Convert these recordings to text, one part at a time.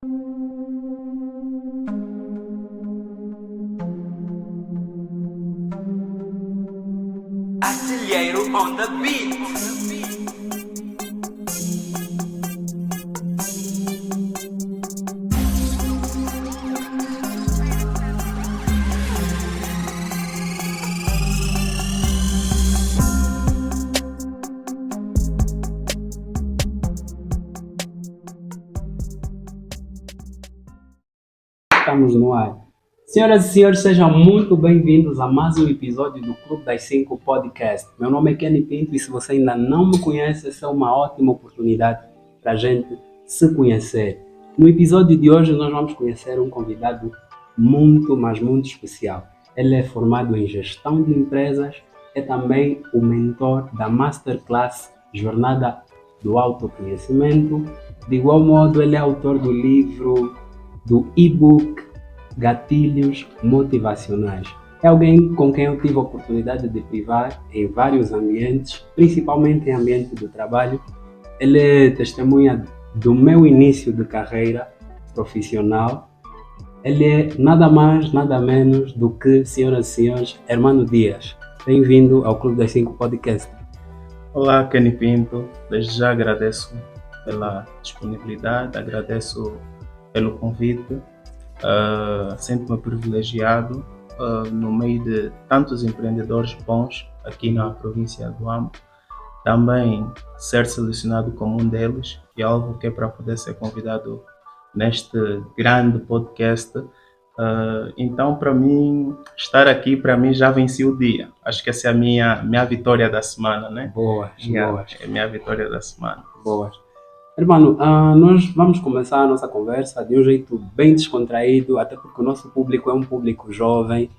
Artilheiro on the beat. Estamos no ar. Senhoras e senhores, sejam muito bem-vindos a mais um episódio do Clube das 5 Podcast. Meu nome é Kenny Pinto e se você ainda não me conhece, essa é uma ótima oportunidade para a gente se conhecer. No episódio de hoje nós vamos conhecer um convidado muito, mas muito especial. Ele é formado em Gestão de Empresas, é também o mentor da Masterclass Jornada do Autoconhecimento. De igual modo, ele é autor do livro, do e-book Gatilhos Motivacionais. É alguém com quem eu tive a oportunidade de privar em vários ambientes, principalmente em ambiente do trabalho. Ele é testemunha do meu início de carreira profissional. Ele é nada mais, nada menos do que, senhoras e senhores, Hermano Dias. Bem-vindo ao Clube das 5 Podcast. Olá, Kenny Pinto. Desde já agradeço pela disponibilidade, agradeço pelo convite. Sinto-me privilegiado no meio de tantos empreendedores bons aqui na província do Ambo. Também ser selecionado como um deles, e algo que é para poder ser convidado neste grande podcast. Então, para mim, estar aqui, para mim, já venci o dia. Acho que essa é a minha vitória da semana, né? Boas. É a minha vitória da semana. Boas. Hermano, nós vamos começar a nossa conversa de um jeito bem descontraído, até porque o nosso público é um público jovem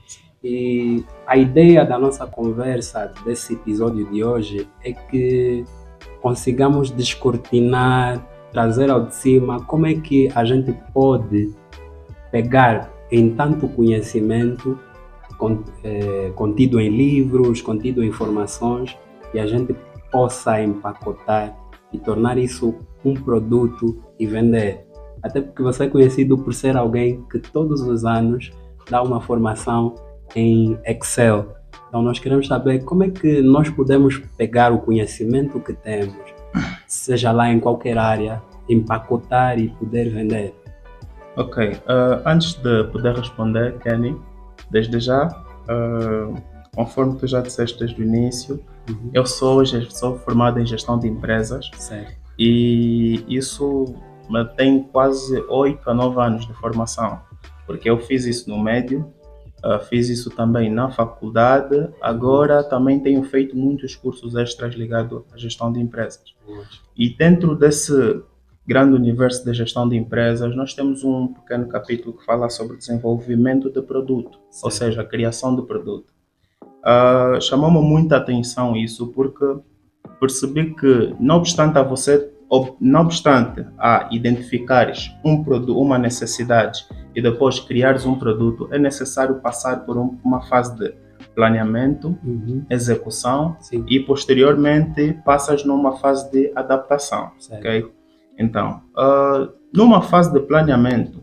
e a ideia da nossa conversa desse episódio de hoje é que consigamos descortinar, trazer ao de cima como é que a gente pode pegar em tanto conhecimento contido em livros, contido em informações, e a gente possa empacotar e tornar isso um produto e vender. Até porque você é conhecido por ser alguém que todos os anos dá uma formação em Excel. Então nós queremos saber como é que nós podemos pegar o conhecimento que temos, seja lá em qualquer área, empacotar e poder vender. Ok, antes de poder responder, Kenny, desde já, conforme tu já disseste desde o início, eu sou formado em Gestão de Empresas. Certo. E isso tem quase 8 a 9 anos de formação, porque eu fiz isso no médio, fiz isso também na faculdade, agora também tenho feito muitos cursos extras ligados à gestão de empresas. E dentro desse grande universo de gestão de empresas, nós temos um pequeno capítulo que fala sobre desenvolvimento de produto, ou seja, a criação de produto. Chamou-me muita atenção isso, porque percebi que, não obstante a identificares um produto, uma necessidade e depois criares um produto, é necessário passar por uma fase de planeamento, execução. Sim. E posteriormente passas numa fase de adaptação. Okay? Então, numa fase de planeamento,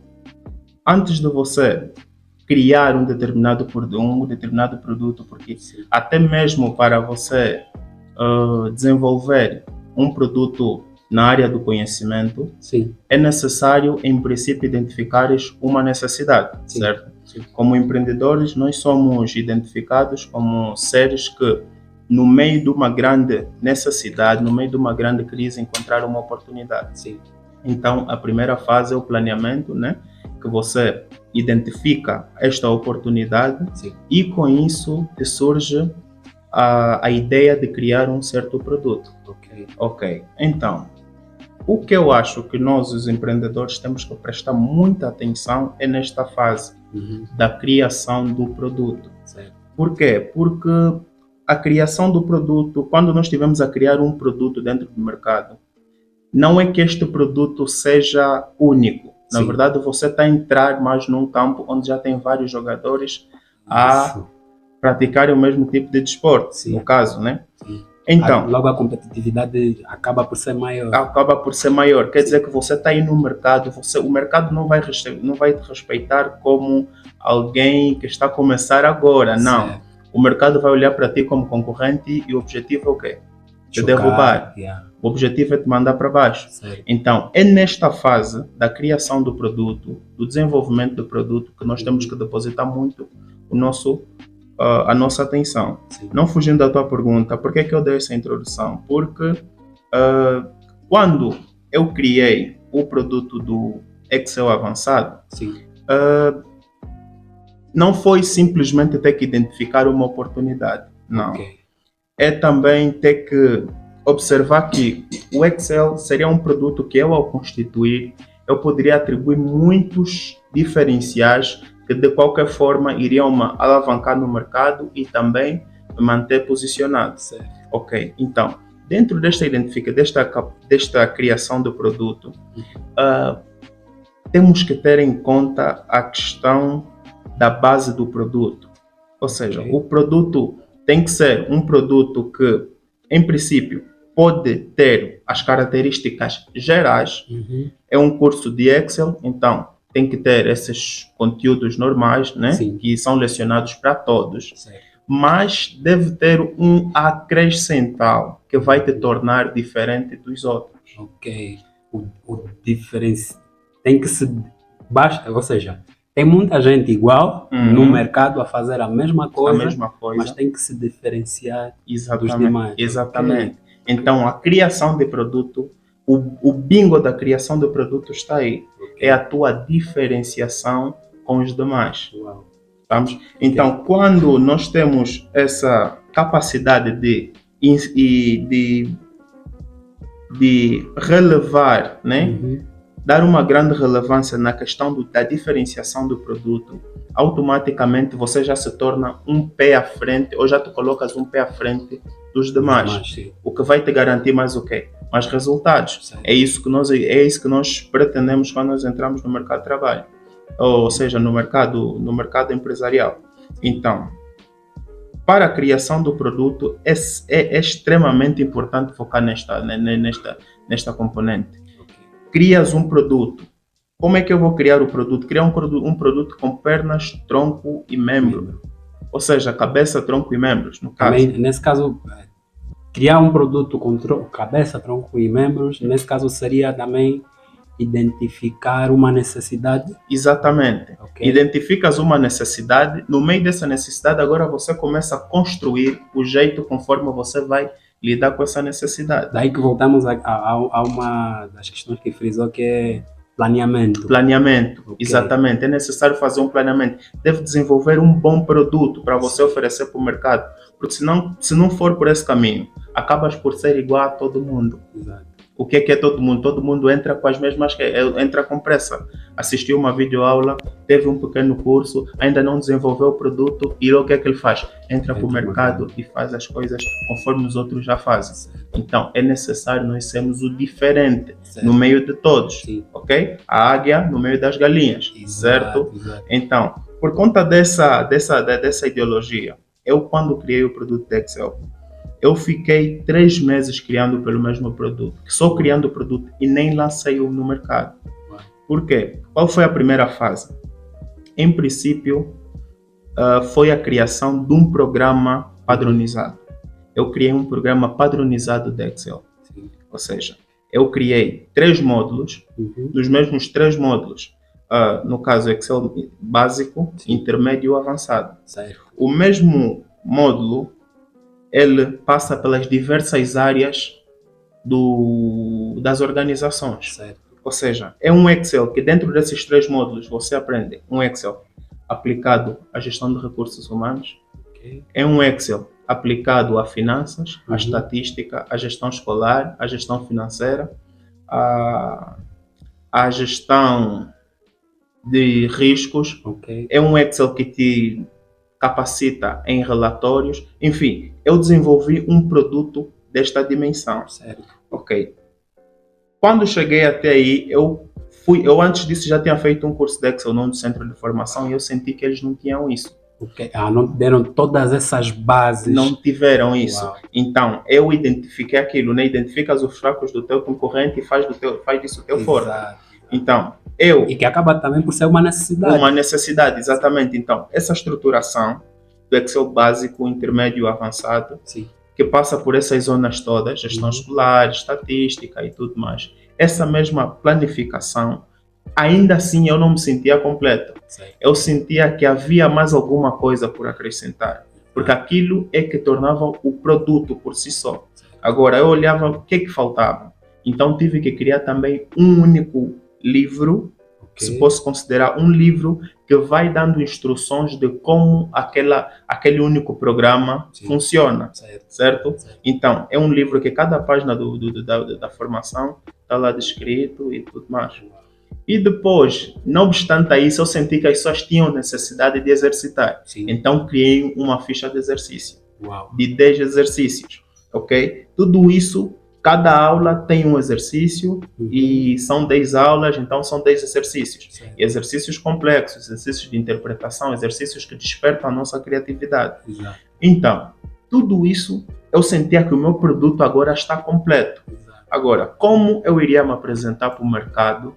antes de você criar um determinado produto, porque até mesmo para você desenvolver um produto na área do conhecimento, é necessário, em princípio, identificares uma necessidade, certo? Sim. Como empreendedores, nós somos identificados como seres que, no meio de uma grande necessidade, no meio de uma grande crise, encontraram uma oportunidade. Sim. Então, a primeira fase é o planeamento, né? Que você identifica esta oportunidade. Sim. E com isso te surge a ideia de criar um certo produto. Ok. Então, o que eu acho que nós, os empreendedores, temos que prestar muita atenção é nesta fase da criação do produto. Certo. Por quê? Porque a criação do produto, quando nós estivermos a criar um produto dentro do mercado, não é que este produto seja único. Na verdade, você está a entrar mais num campo onde já tem vários jogadores a praticarem o mesmo tipo de desporto, no caso, né? Sim. Então, Logo a competitividade acaba por ser maior. acaba por ser maior. Quer dizer que você está aí no mercado, o mercado não vai te respeitar como alguém que está a começar agora. Não. Certo. O mercado vai olhar para ti como concorrente e o objetivo é o quê? Te Chocar, derrubar. yeah. O objetivo é te mandar para baixo. Certo. Então, é nesta fase da criação do produto, do desenvolvimento do produto, que nós temos que depositar muito a nossa atenção. Sim. Não fugindo da tua pergunta, por que eu dei essa introdução? Porque quando eu criei o produto do Excel avançado, Sim. não foi simplesmente ter que identificar uma oportunidade. Não. Ok. É também ter que observar que o Excel seria um produto que eu, ao constituir, eu poderia atribuir muitos diferenciais que de qualquer forma iriam me alavancar no mercado e também me manter posicionado. Certo. Ok, então, dentro desta criação do produto, temos que ter em conta a questão da base do produto. Ou seja, Ok. o produto tem que ser um produto que, em princípio, pode ter as características gerais. Uhum. É um curso de Excel, então tem que ter esses conteúdos normais, né? Sim. Que são lecionados para todos, Certo. mas deve ter um acrescental que vai te tornar diferente dos outros. Ok. O diferença tem que se basta, ou seja, tem muita gente igual no mercado a fazer a mesma coisa, mas tem que se diferenciar dos demais. Exatamente. Ok. Então, a criação de produto, o bingo da criação de produto está aí. Ok. É a tua diferenciação com os demais. Uau. Vamos? Então, quando nós temos essa capacidade de relevar, né? Uhum. Dar uma grande relevância na questão da diferenciação do produto, automaticamente você já se torna um pé à frente, ou já te colocas um pé à frente dos demais. Sim. O que vai te garantir mais o quê? Mais resultados. Certo. É isso que nós pretendemos quando nós entramos no mercado de trabalho, ou seja, no mercado empresarial. Então, para a criação do produto é extremamente importante focar nesta componente. Crias um produto. Como é que eu vou criar o produto? Criar um produto com pernas, tronco e membro. Ou seja, cabeça, tronco e membros, no caso. Também, nesse caso, criar um produto com cabeça, tronco e membros, nesse caso seria também identificar uma necessidade. Exatamente. Ok. Identificas uma necessidade, no meio dessa necessidade agora você começa a construir o jeito conforme você vai lidar com essa necessidade. Daí que voltamos a uma das questões que frisou, que é planeamento. Planeamento, Ok. exatamente. É necessário fazer um planeamento. Deve desenvolver um bom produto para você oferecer para o mercado. Porque se não for por esse caminho, acabas por ser igual a todo mundo. Exato. O que é todo mundo? Todo mundo entra com as mesmas, entra com pressa. Assistiu uma videoaula, teve um pequeno curso, ainda não desenvolveu o produto e o que é que ele faz? Entra para o mercado e faz as coisas conforme os outros já fazem. Então, é necessário nós sermos o diferente Certo. no meio de todos, Sim. ok? A águia no meio das galinhas, certo? Exato. Então, por conta dessa ideologia, eu quando criei o produto de Excel, eu fiquei 3 meses criando pelo mesmo produto, só criando o produto e nem lancei-o no mercado. Por quê? Qual foi a primeira fase? Em princípio, foi a criação de um programa padronizado. Eu criei um programa padronizado de Excel. Sim. Ou seja, eu criei 3 módulos, Uhum. dos mesmos 3 módulos, no caso Excel básico, intermédio e avançado. Certo. O mesmo módulo, ele passa pelas diversas áreas das organizações. Certo. Ou seja, é um Excel que dentro desses 3 módulos você aprende um Excel aplicado à gestão de recursos humanos, Ok. é um Excel aplicado a finanças, Uhum. a estatística, a gestão escolar, a gestão financeira, a gestão de riscos, Ok. é um Excel que te capacita em relatórios. Enfim, eu desenvolvi um produto desta dimensão. Certo. Ok. Quando cheguei até aí, eu antes disso já tinha feito um curso de Excel num centro de formação e eu senti que eles não tinham isso. Ok. Não deram todas essas bases. Não tiveram isso. Uau. Então, eu identifiquei aquilo, né? Identificas os fracos do teu concorrente e faz disso o teu forte. Exato. Então, E que acaba também por ser uma necessidade. uma necessidade, exatamente. Então, essa estruturação do Excel básico, intermédio e avançado, Sim. que passa por essas zonas todas, gestão escolar, estatística e tudo mais. Essa mesma planificação, ainda assim eu não me sentia completo. Certo. Eu sentia que havia mais alguma coisa por acrescentar, porque aquilo é que tornava o produto por si só. Agora, eu olhava o que é que faltava. Então, tive que criar também um único livro, se posso considerar um livro que vai dando instruções de como aquele único programa funciona, certo? Então, é um livro que cada página da formação está lá descrito e tudo mais. E depois, não obstante isso, eu senti que as pessoas tinham necessidade de exercitar. Sim. Então, criei uma ficha de exercício, Uau. de 10 exercícios, ok? Tudo isso, cada aula tem um exercício e são 10 aulas, então são 10 exercícios. Certo. E exercícios complexos, exercícios de interpretação, exercícios que despertam a nossa criatividade. Exato. Então, tudo isso, eu sentia que o meu produto agora está completo. Exato. Agora, como eu iria me apresentar para o mercado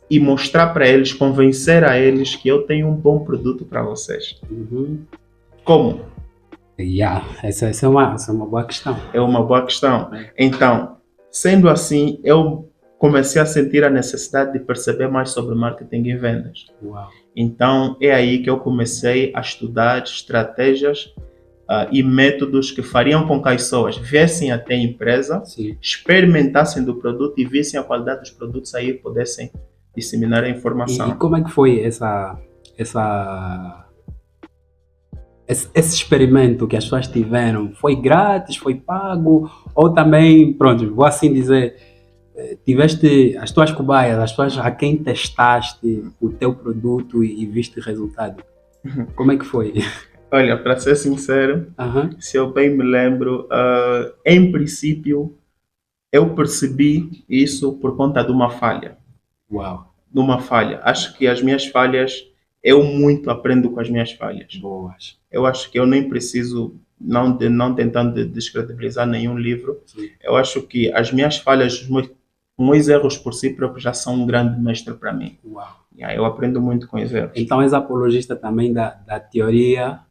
e mostrar para eles, convencer a eles que eu tenho um bom produto para vocês? Como? Essa é uma boa questão. É uma boa questão. Então, sendo assim, eu comecei a sentir a necessidade de perceber mais sobre marketing e vendas. Uau. Então, é aí que eu comecei a estudar estratégias e métodos que fariam com que as pessoas viessem até a empresa, Sim. experimentassem do produto e vissem a qualidade dos produtos aí e pudessem disseminar a informação. E como é que foi esse experimento que as pessoas tiveram? Foi grátis? Foi pago? Ou também, pronto, vou assim dizer, tiveste as tuas cobaias, as pessoas a quem testaste o teu produto e viste resultado? Como é que foi? Olha, para ser sincero, se eu bem me lembro, em princípio, eu percebi isso por conta de uma falha. Uau. De uma falha. Acho que as minhas falhas, eu muito aprendo com as minhas falhas. Boas. Eu acho que eu nem preciso, não tentando descredibilizar nenhum livro, Sim. eu acho que as minhas falhas, os meus erros por si próprios já são um grande mestre para mim. Uau. Eu aprendo muito com os erros. Então és apologista também da teoria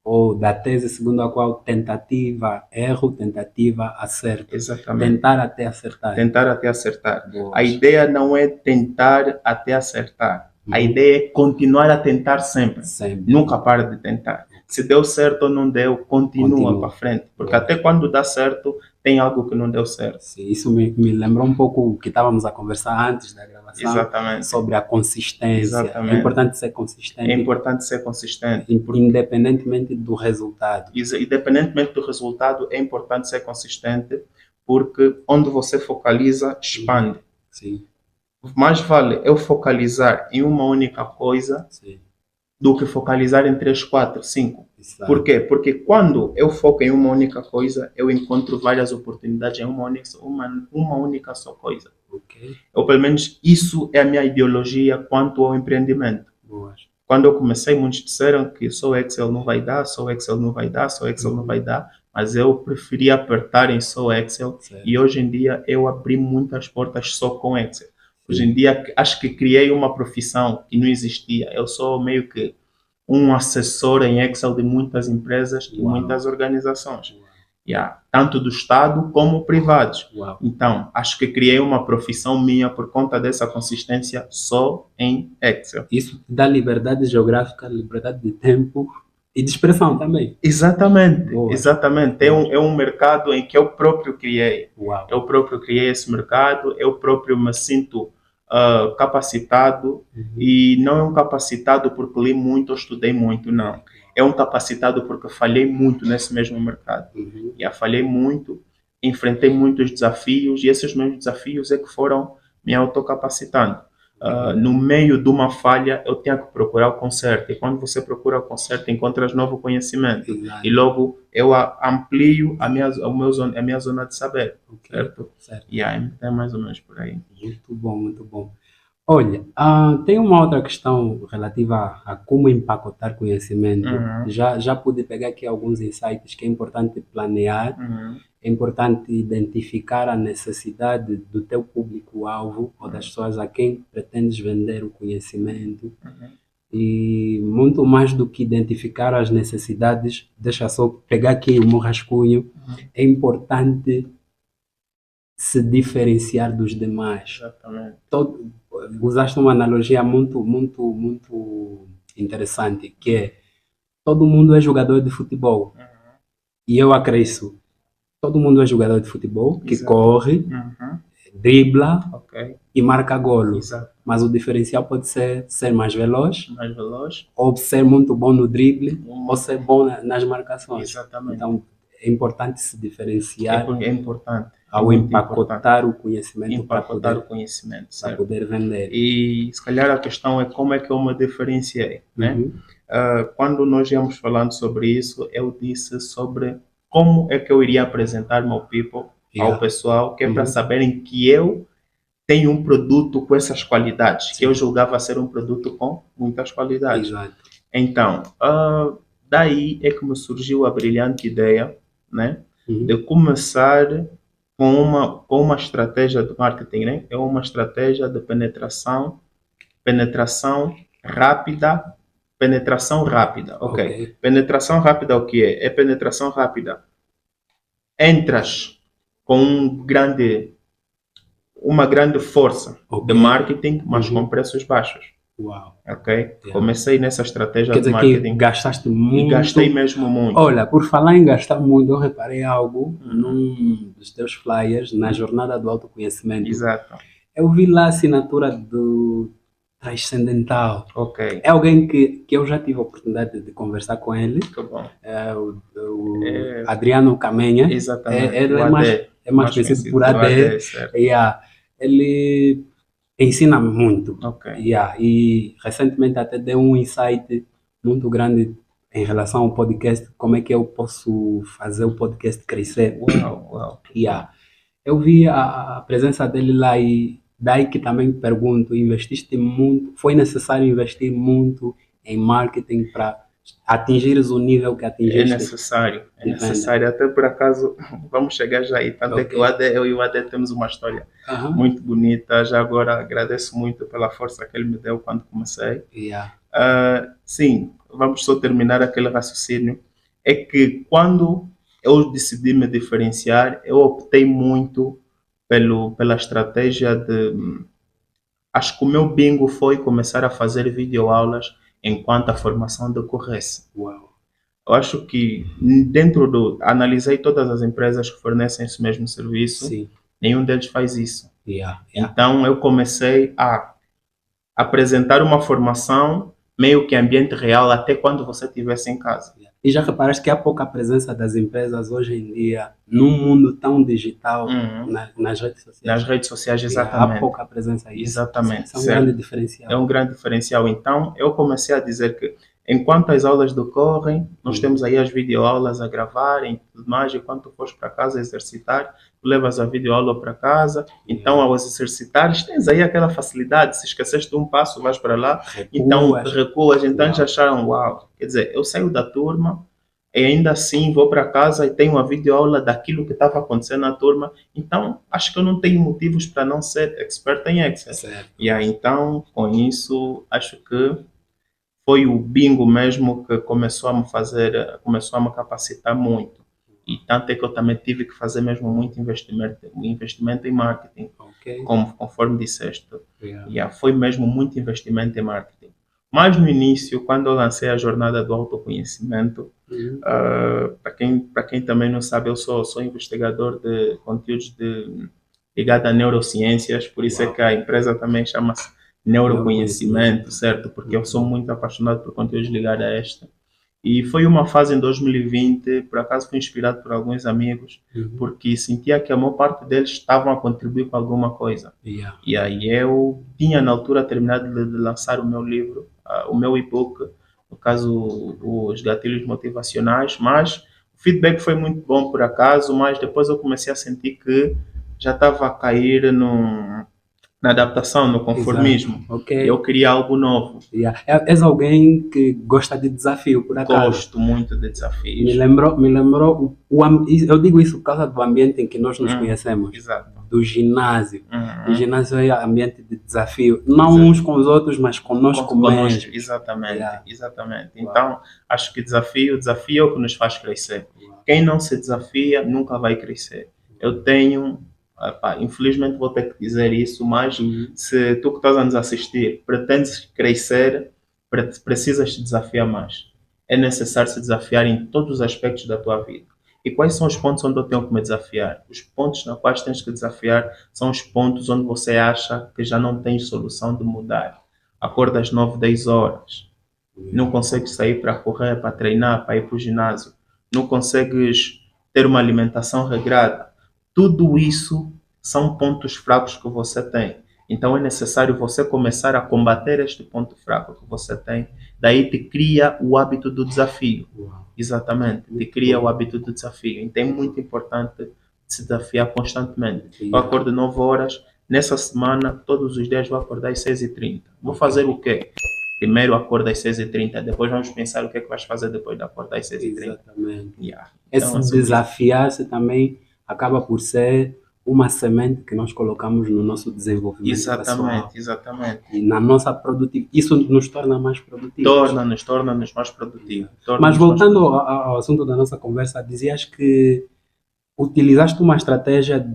ou da tese segundo a qual tentativa, erro, tentativa, acerto. Exatamente. Tentar até acertar. Tentar até acertar. Boas. A ideia não é tentar até acertar. A ideia é continuar a tentar sempre. Nunca para de tentar. Se deu certo ou não deu, continua para frente. Porque até quando dá certo, tem algo que não deu certo. Sim, isso me lembrou um pouco o que estávamos a conversar antes da gravação. Exatamente. Sobre a consistência. Exatamente. É importante ser consistente. É importante ser consistente. Independentemente do resultado. Independentemente do resultado, é importante ser consistente, porque onde você focaliza, expande. Sim. Mais vale eu focalizar em uma única coisa, sim, do que focalizar em 3, 4, 5. Exato. Por quê? Porque quando eu foco em uma única coisa, eu encontro várias oportunidades em uma única só coisa. Okay. Ou pelo menos isso é a minha ideologia quanto ao empreendimento. Boas. Quando eu comecei, muitos disseram que só Excel não vai dar, só Excel não vai dar, só Excel não vai dar, mas eu preferia apertar em só Excel, certo. E hoje em dia eu abri muitas portas só com Excel. Hoje em dia, acho que criei uma profissão que não existia. Eu sou meio que um assessor em Excel de muitas empresas e muitas organizações. Tanto do Estado como privados. Uau. Então, acho que criei uma profissão minha por conta dessa consistência só em Excel. Isso dá liberdade geográfica, liberdade de tempo e de expressão também. Exatamente. Boa. Exatamente. É um mercado em que eu próprio criei. Uau. Eu próprio criei esse mercado, eu próprio me sinto capacitado, e não é um capacitado porque li muito ou estudei muito, não. É um capacitado porque falhei muito nesse mesmo mercado. Falhei muito, enfrentei muitos desafios e esses meus desafios é que foram me autocapacitando. No meio de uma falha, eu tenho que procurar o conserto. E quando você procura o conserto, encontras novo conhecimento. Exato. E logo eu amplio a minha zona de saber. Okay. Certo? É mais ou menos por aí. Muito bom, muito bom. Olha, tem uma outra questão relativa a como empacotar conhecimento. Uhum. Já pude pegar aqui alguns insights que é importante planear, Uhum. é importante identificar a necessidade do teu público-alvo ou das pessoas a quem pretendes vender o conhecimento. Uhum. E muito mais do que identificar as necessidades, deixa só pegar aqui o meu rascunho, é importante se diferenciar dos demais. Exatamente. Usaste uma analogia muito interessante, que é todo mundo é jogador de futebol. Uhum. E eu acresço, todo mundo é jogador de futebol, que Exato. corre, Uhum. dribla Ok. e marca golo. Exato. Mas o diferencial pode ser mais veloz, Mais veloz. ou ser muito bom no drible, Uhum. ou ser bom nas marcações. Exatamente. Então, é importante se diferenciar É importante. ao muito empacotar o conhecimento para empacotar o poder, conhecimento, para certo? poder vender. E se calhar a questão é como é que eu me diferenciei, né? Uhum. Quando nós íamos falando sobre isso, eu disse sobre como é que eu iria apresentar meu people Yeah. ao pessoal, que é para Uhum. saberem que eu tenho um produto com essas qualidades, que eu julgava ser um produto com muitas qualidades. Exato. Então, daí é que me surgiu a brilhante ideia, né, Uhum. de começar com uma estratégia de marketing, né? É uma estratégia de penetração rápida, penetração rápida, ok. Ok. Penetração rápida o que é? É penetração rápida. Entras com uma grande força Ok. de marketing, mas Uhum. com preços baixos, Uau. ok. Yeah. Comecei nessa estratégia Quer de dizer que marketing gastaste e muito. gastei mesmo muito. Olha, por falar em gastar muito, eu reparei algo Uhum. num dos teus flyers, na jornada do autoconhecimento. Exato, Eu vi lá a assinatura do Transcendental. ok, É alguém que eu já tive a oportunidade de conversar com ele, que bom. o É, Adriano Camenha. exatamente, Ele o é AD, mais conhecido por pelo AD. certo, Yeah. Ele ensina muito. ok. Yeah. E recentemente até deu um insight muito grande em relação ao podcast, como é que eu posso fazer o podcast crescer. Uau, uau. Yeah. Eu vi a presença dele lá e daí que também pergunto, investiste muito, foi necessário investir muito em marketing para atingires o nível que É atingiste necessário, de venda? até por acaso, vamos chegar já aí, tanto é que Ok. eu e o AD temos uma história Aham. muito bonita, já agora agradeço muito pela força que ele me deu quando comecei. Yeah. Sim, vamos só terminar aquele raciocínio. É que quando eu decidi me diferenciar, eu optei muito pela estratégia de. Acho que o meu bingo foi começar a fazer videoaulas enquanto a formação decorresse. Uau. Eu acho que dentro do. Analisei todas as empresas que fornecem esse mesmo serviço, Sim. nenhum deles faz isso. Yeah. Yeah. Então eu comecei a apresentar uma formação meio que em ambiente real até quando você estivesse em casa. E já reparaste que há pouca presença das empresas hoje em dia, num mundo tão digital, Uhum. nas redes sociais? Nas redes sociais, Há exatamente. pouca presença aí. Exatamente, Isso é um certo. grande diferencial. É um grande diferencial. Então, eu comecei a dizer que enquanto as aulas decorrem, nós temos aí as videoaulas a gravarem e tudo mais, e quando tu fores para casa exercitar, tu levas a videoaula para casa, então ao exercitares tens aí aquela facilidade, se esqueceste um passo, vais para lá, então recuas, então Uau. já acharam, uau, quer dizer, eu saio da turma e ainda assim vou para casa e tenho a videoaula daquilo que estava acontecendo na turma, então acho que eu não tenho motivos para não ser expert em Excel. Certo. E aí então, com isso, acho que foi o bingo mesmo que começou a começou a me capacitar muito. E tanto é que eu também tive que fazer mesmo muito investimento em marketing, Ok. conforme disseste. Yeah. Yeah, foi mesmo muito investimento em marketing. Mas no início, quando eu lancei a jornada do autoconhecimento, Uhum. para quem também não sabe, eu sou investigador de conteúdos ligado a neurociências, por isso é Uau. que a empresa também chama-se Neuroconhecimento, certo? Porque eu sou muito apaixonado por conteúdos ligados a esta. E foi uma fase em 2020, por acaso fui inspirado por alguns amigos, Uhum. porque sentia que a maior parte deles estavam a contribuir com alguma coisa. Yeah. E aí eu tinha na altura terminado de lançar o meu livro, o meu e-book, no caso os gatilhos motivacionais, mas o feedback foi muito bom por acaso, mas depois eu comecei a sentir que já estava a cair na adaptação, no conformismo. Ok. Eu queria algo novo. Yeah. És alguém que gosta de desafio, por acaso. Gosto muito de Me desafios. lembrou eu digo isso por causa do ambiente em que nós nos conhecemos, Exato. do ginásio. O Uhum. ginásio é ambiente de desafio, não Exato. uns com os outros, mas conosco mesmo. Exatamente, Yeah. exatamente. Uau. Então, acho que desafio é o que nos faz crescer. Quem não se desafia nunca vai crescer. Eu tenho, infelizmente vou ter que dizer isso, mas Uhum. se tu que estás a nos assistir pretendes crescer, precisas te desafiar mais. É necessário se desafiar em todos os aspectos da tua vida. E quais são os pontos onde eu tenho que me desafiar? Os pontos nos quais tens que desafiar são os pontos onde você acha que já não tens solução de mudar. Acorda às 9, 10 horas. Não consegues sair para correr, para treinar, para ir para o ginásio. Não consegues ter uma alimentação regrada. Tudo isso são pontos fracos que você tem. Então é necessário você começar a combater este ponto fraco que você tem. Daí te cria o hábito do desafio. Uau. Exatamente, te cria o hábito do desafio. Então é muito importante se desafiar constantemente. Eu acordo 9 horas, nessa semana, todos os dias vou acordar às 6h30. Vou fazer o quê? Primeiro acordo às 6h30, depois vamos pensar o que é que vais fazer depois de acordar às 6h30. Exatamente. Yeah. Esse Então, assim, desafiar-se também acaba por ser uma semente que nós colocamos no nosso desenvolvimento pessoal. Exatamente, exatamente. E na nossa produtividade. Isso nos torna mais produtivos. Torna-nos mais produtivos. Mas voltando ao assunto da nossa conversa, dizias que utilizaste uma estratégia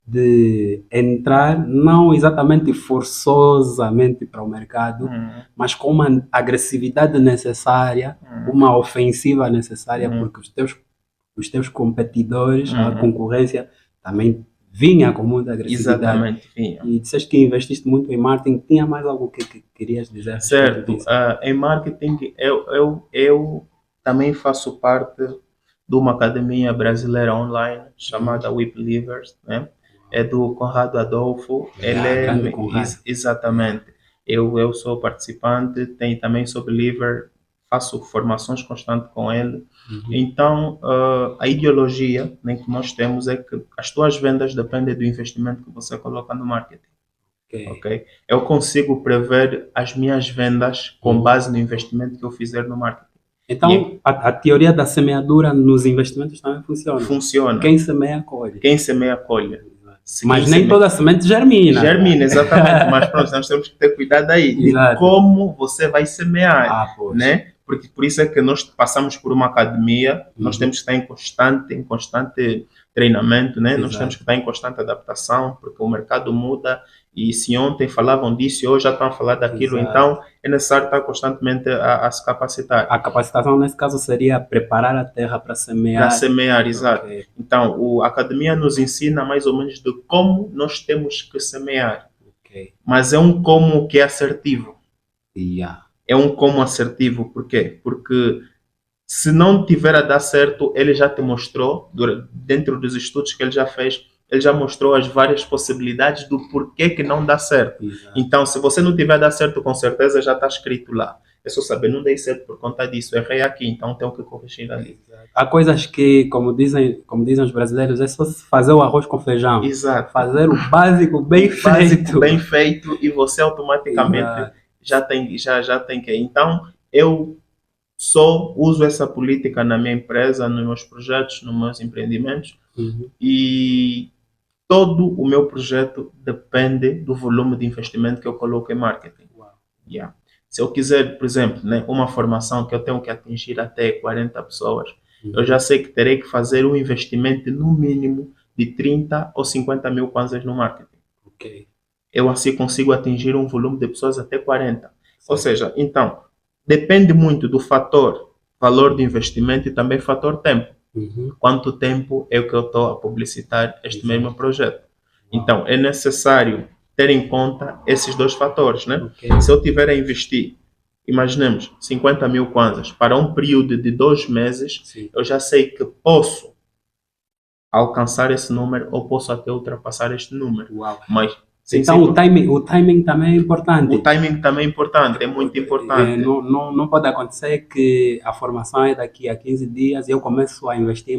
de entrar não exatamente forçosamente para o mercado, mas com uma agressividade necessária, uma ofensiva necessária, porque os teus competidores, a concorrência também vinha com muita agressividade. Exatamente, vinha. E disseste que investiste muito em marketing. Tinha mais algo que querias dizer? Certo. Em marketing, eu também faço parte de uma academia brasileira online chamada We Believers, né? É do Conrado Adolfo. Ele exatamente. Eu sou participante, também sou believer, faço formações constantes com ele. Então, a ideologia, né, que nós temos é que as tuas vendas dependem do investimento que você coloca no marketing. Okay? Eu consigo prever as minhas vendas com base no investimento que eu fizer no marketing. Então, a teoria da semeadura nos investimentos também funciona. Funciona. Quem semeia, colhe. Quem semeia, colhe. Mas nem toda semente germina. Germina, exatamente. Mas pronto, nós temos que ter cuidado aí de como você vai semear, né? Porque por isso é que nós passamos por uma academia, nós temos que estar em constante treinamento, né? Nós temos que estar em constante adaptação, porque o mercado muda e se ontem falavam disso e hoje já estão a falar daquilo, então é necessário estar constantemente a se capacitar. A capacitação nesse caso seria preparar a terra para semear. Para semear, exato. Então, a academia nos ensina mais ou menos de como nós temos que semear. Mas é um como que é assertivo. É um como assertivo, por quê? Porque se não tiver a dar certo, ele já te mostrou, dentro dos estudos que ele já fez, ele já mostrou as várias possibilidades do porquê que não dá certo. Então, se você não tiver a dar certo, com certeza já está escrito lá. É só saber, não dei certo por conta disso, errei aqui, então tenho que corrigir ali. Há coisas que, como dizem os brasileiros, é só fazer o arroz com feijão. Exato. Fazer o básico bem feito e você automaticamente já tem que ir. Então, eu só uso essa política na minha empresa, nos meus projetos, nos meus empreendimentos e todo o meu projeto depende do volume de investimento que eu coloco em marketing. Se eu quiser, por exemplo, né, uma formação que eu tenho que atingir até 40 pessoas, eu já sei que terei que fazer um investimento no mínimo de 30 ou 50 mil kwanzas no marketing. Eu assim consigo atingir um volume de pessoas até 40. Ou seja, então, depende muito do fator valor do investimento e também fator tempo. Quanto tempo é que eu estou a publicitar este mesmo projeto? Então, é necessário ter em conta esses dois fatores, né? Se eu tiver a investir, imaginemos, 50 mil kwanzas para um período de 2 meses, eu já sei que posso alcançar esse número ou posso até ultrapassar este número. Mas então, o timing também é importante. O timing também é importante, é muito importante. Não pode acontecer que a formação é daqui a 15 dias e eu começo a investir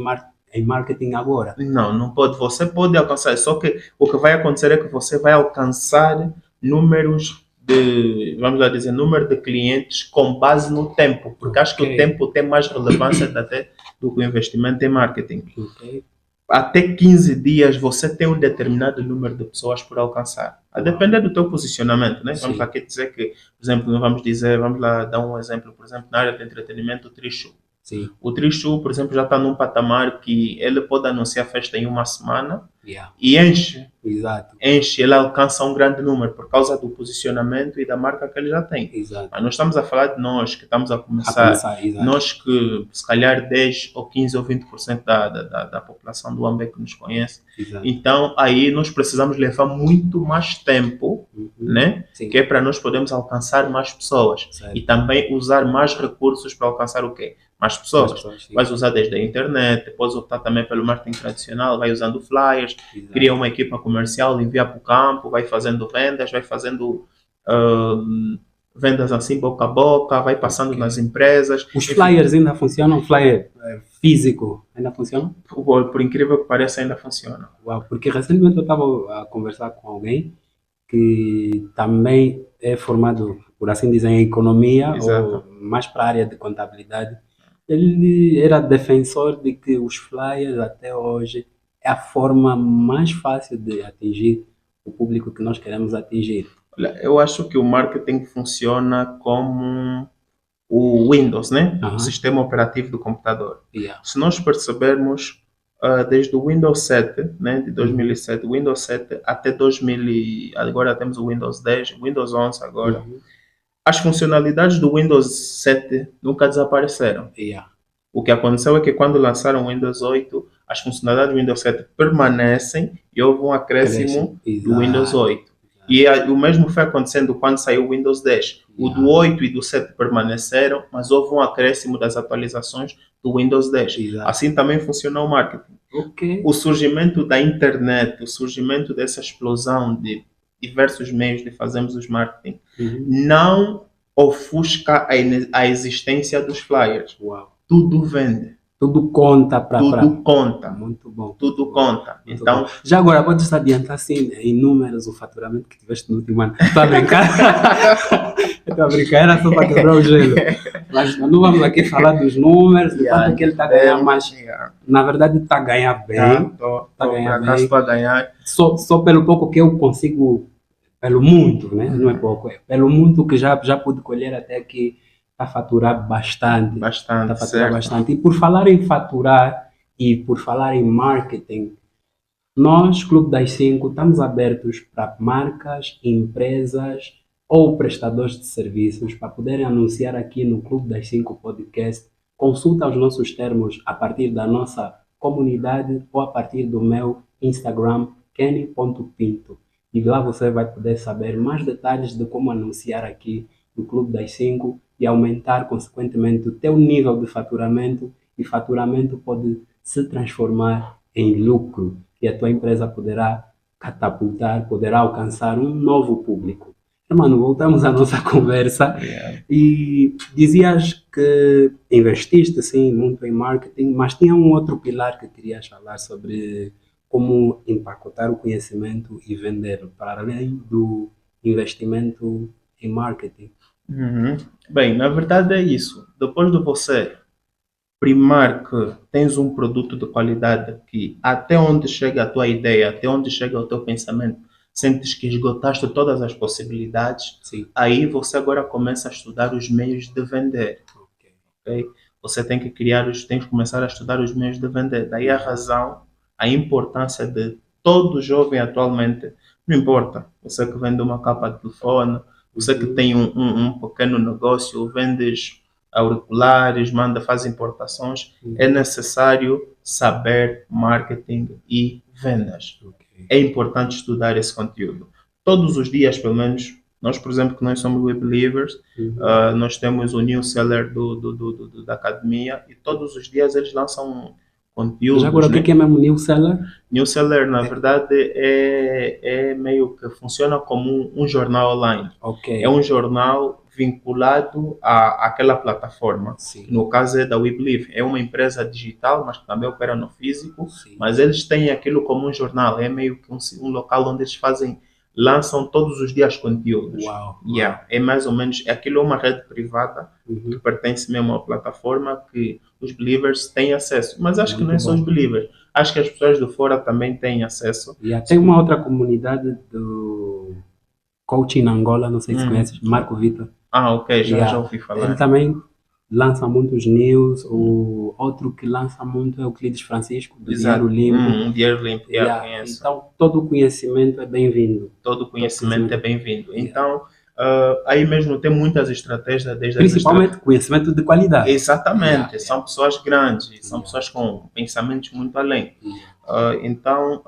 em marketing agora. Não pode. Você pode alcançar, só que o que vai acontecer é que você vai alcançar números de, vamos lá dizer, número de clientes com base no tempo, porque acho que o Ok. tempo tem mais relevância até do que o investimento em marketing. Ok? Até 15 dias você tem um determinado número de pessoas por alcançar. A depender do teu posicionamento, né? Vamos Sim. aqui dizer que, por exemplo, não vamos dizer, vamos lá dar um exemplo, por exemplo, na área de entretenimento, o Trishu. Sim. O Trishu, por exemplo, já está num patamar que ele pode anunciar festa em uma semana Yeah. e Exato. ele alcança um grande número por causa do posicionamento e da marca que ele já tem. Exato. Mas nós estamos a falar de nós que estamos a A começar, começar, exato. nós que se calhar 10 ou 15 ou 20% da população do Ambeque nos conhece. Exato. Então aí nós precisamos levar muito mais tempo, Uhum. né? Sim. Que é para nós podermos alcançar mais pessoas Certo. e também usar mais recursos para alcançar o quê? Mais pessoas. Sim. Vais usar desde a internet, podes optar também pelo marketing tradicional, vai usando flyers, Exato. cria uma equipa comercial, envia para o campo, vai fazendo vendas, vai fazendo vendas assim boca a boca, vai passando Ok. nas empresas. Os Enfim, flyers ainda funcionam? Flyer físico ainda funciona? por incrível que pareça, ainda funciona. Uau, porque recentemente eu estava a conversar com alguém que também é formado, por assim dizer, em economia, Exato. ou mais para a área de contabilidade. Ele era defensor de que os flyers até hoje é a forma mais fácil de atingir o público que nós queremos atingir. Olha, eu acho que o marketing funciona como o Windows, né? Aham. O sistema operativo do computador. Yeah. Se nós percebermos, desde o Windows 7, né, de 2007, Windows 7 até 2000, agora temos o Windows 10, Windows 11 agora. Uhum. As funcionalidades do Windows 7 nunca desapareceram. Yeah. O que aconteceu é que quando lançaram o Windows 8, as funcionalidades do Windows 7 permanecem e houve um acréscimo do Windows 8. E o mesmo foi acontecendo quando saiu o Windows 10. O do 8 e do 7 permaneceram, mas houve um acréscimo das atualizações do Windows 10. Exato. Assim também funciona o marketing. Ok. O surgimento da internet, o surgimento dessa explosão de diversos meios de fazermos os marketing, Uhum. não ofusca a existência dos flyers. Uau. Tudo vende, Tudo conta para. tudo conta, Muito bom. tudo conta. Muito Então, bom. Já agora, podes adiantar assim, em números, o faturamento que tiveste no último ano? Estou a brincar? Estou a brincar, era só para quebrar o gelo. Mas não vamos aqui falar dos números, de quanto é que ele está a ganhar, mas na verdade está a ganhar bem. Estou Tá ganhando por acaso bem. para ganhar. Só pelo pouco que eu consigo, pelo muito, né? Não é pouco, é pelo muito que já pude colher até que está a faturar bastante. Bastante, Está a faturar certo. bastante. E por falar em faturar e por falar em marketing, nós, Clube das 5, estamos abertos para marcas, empresas ou prestadores de serviços para poderem anunciar aqui no Clube das 5 Podcast. Consulta os nossos termos a partir da nossa comunidade ou a partir do meu Instagram, kenny.pinto. E lá você vai poder saber mais detalhes de como anunciar aqui no Clube das 5 e aumentar, consequentemente, o teu nível de faturamento. E faturamento pode se transformar em lucro e a tua empresa poderá catapultar, poderá alcançar um novo público. Mano, voltamos à nossa conversa e dizias que investiste sim muito em marketing, mas tinha um outro pilar que querias falar sobre como empacotar o conhecimento e vender para além do investimento em marketing. Uhum. Bem, na verdade é isso. Depois de você primar que tens um produto de qualidade que até onde chega a tua ideia, até onde chega o teu pensamento, sentes que esgotaste todas as possibilidades, Sim. aí você agora começa a estudar os meios de vender. Ok? Você tem que tem que começar a estudar os meios de vender. Daí a razão, a importância de todo jovem atualmente, não importa, você que vende uma capa de telefone, você que tem um pequeno negócio, vendes auriculares, faz importações, é necessário saber marketing e vendas. É importante estudar esse conteúdo. Todos os dias, pelo menos, nós, por exemplo, que nós somos We Believers, nós temos o newsletter da academia e todos os dias eles lançam conteúdos. Já agora, o que é mesmo newsletter? Newsletter, na verdade, é meio que funciona como um jornal online. Ok. É um jornal vinculado àquela plataforma. Sim. No caso é da We Believe, é uma empresa digital, mas que também opera no físico, Sim. mas eles têm aquilo como um jornal, é meio que um local onde eles lançam todos os dias conteúdos. Uau. Yeah, é mais ou menos, aquilo é uma rede privada que Uhum. pertence mesmo à plataforma que os believers têm acesso. Mas acho que Muito não é só os bom. believers, acho que as pessoas de fora também têm acesso. Tem uma outra comunidade do coaching Angola, não sei se conheces, Marco Vitor. Ok, já Yeah. ouvi falar. Ele também lança muitos news. O outro que lança muito é o Clides Francisco, do Exato. Dinheiro Limpo. Dinheiro limpo, Yeah. conheço. Então, todo o conhecimento é bem-vindo. Todo conhecimento é bem-vindo. Yeah. Então, aí mesmo tem muitas estratégias, desde Principalmente conhecimento de qualidade. Exatamente, Yeah. são pessoas grandes, são Yeah. pessoas com pensamentos muito além. Yeah. Então,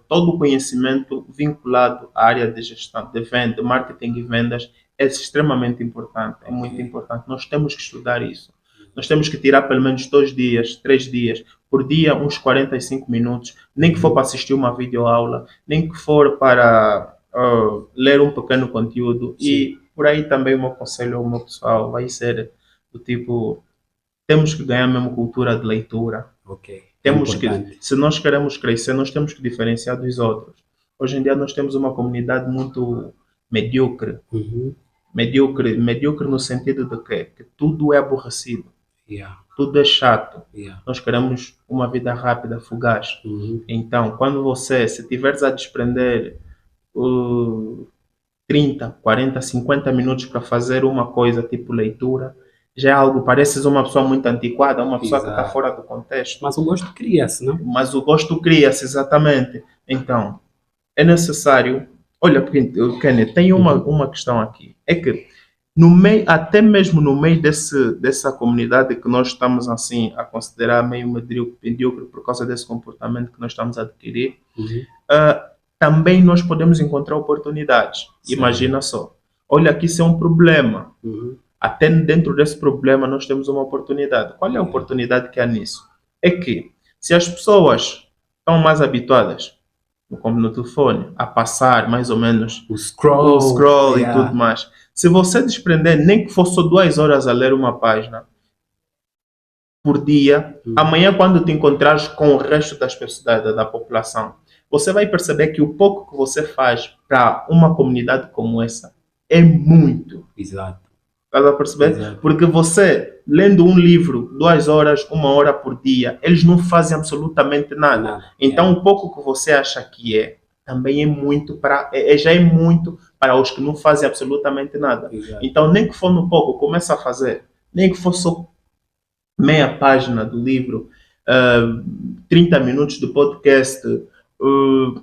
todo o conhecimento vinculado à área de gestão, de venda, de marketing e vendas é extremamente importante, é muito importante. Nós temos que estudar isso. Nós temos que tirar pelo menos 2 dias, 3 dias, por dia uns 45 minutos, nem que for para assistir uma videoaula, nem que for para ler um pequeno conteúdo. Sim. E por aí também o meu conselho ao meu pessoal vai ser do tipo, temos que ganhar mesmo cultura de leitura. Ok. Temos Importante. que, se nós queremos crescer, nós temos que diferenciar dos outros. Hoje em dia nós temos uma comunidade muito medíocre. Uhum. Medíocre no sentido de que tudo é aborrecido, Yeah. tudo é chato. Yeah. Nós queremos uma vida rápida, fugaz. Uhum. Então, quando você, se tiveres a desprender 30, 40, 50 minutos para fazer uma coisa tipo leitura, já é algo, pareces uma pessoa muito antiquada, uma pessoa que está Exato. fora do contexto. Mas o gosto cria-se, não? Mas o gosto cria-se, exatamente. Então, é necessário. Olha, Kenneth, tem uma questão aqui. É que, no meio, até mesmo no meio dessa comunidade que nós estamos assim a considerar meio medíocre por causa desse comportamento que nós estamos a adquirir, Uhum. também nós podemos encontrar oportunidades. Sim. Imagina só. Olha, aqui isso é um problema. Uhum. Até dentro desse problema nós temos uma oportunidade. Qual é a oportunidade que há nisso? É que se as pessoas estão mais habituadas, como no telefone, a passar mais ou menos O scroll, e tudo mais, se você desprender nem que fosse só 2 horas a ler uma página por dia, amanhã quando te encontrares com o resto das pessoas da população, você vai perceber que o pouco que você faz para uma comunidade como essa é muito. Exato. Estás a perceber? Exato. Porque você, lendo um livro, 2 horas, 1 hora por dia, eles não fazem absolutamente nada. Então, o pouco que você acha que também é muito já é muito para os que não fazem absolutamente nada. Exato. Então, nem que for no pouco, começa a fazer. Nem que for só meia página do livro, 30 minutos do podcast,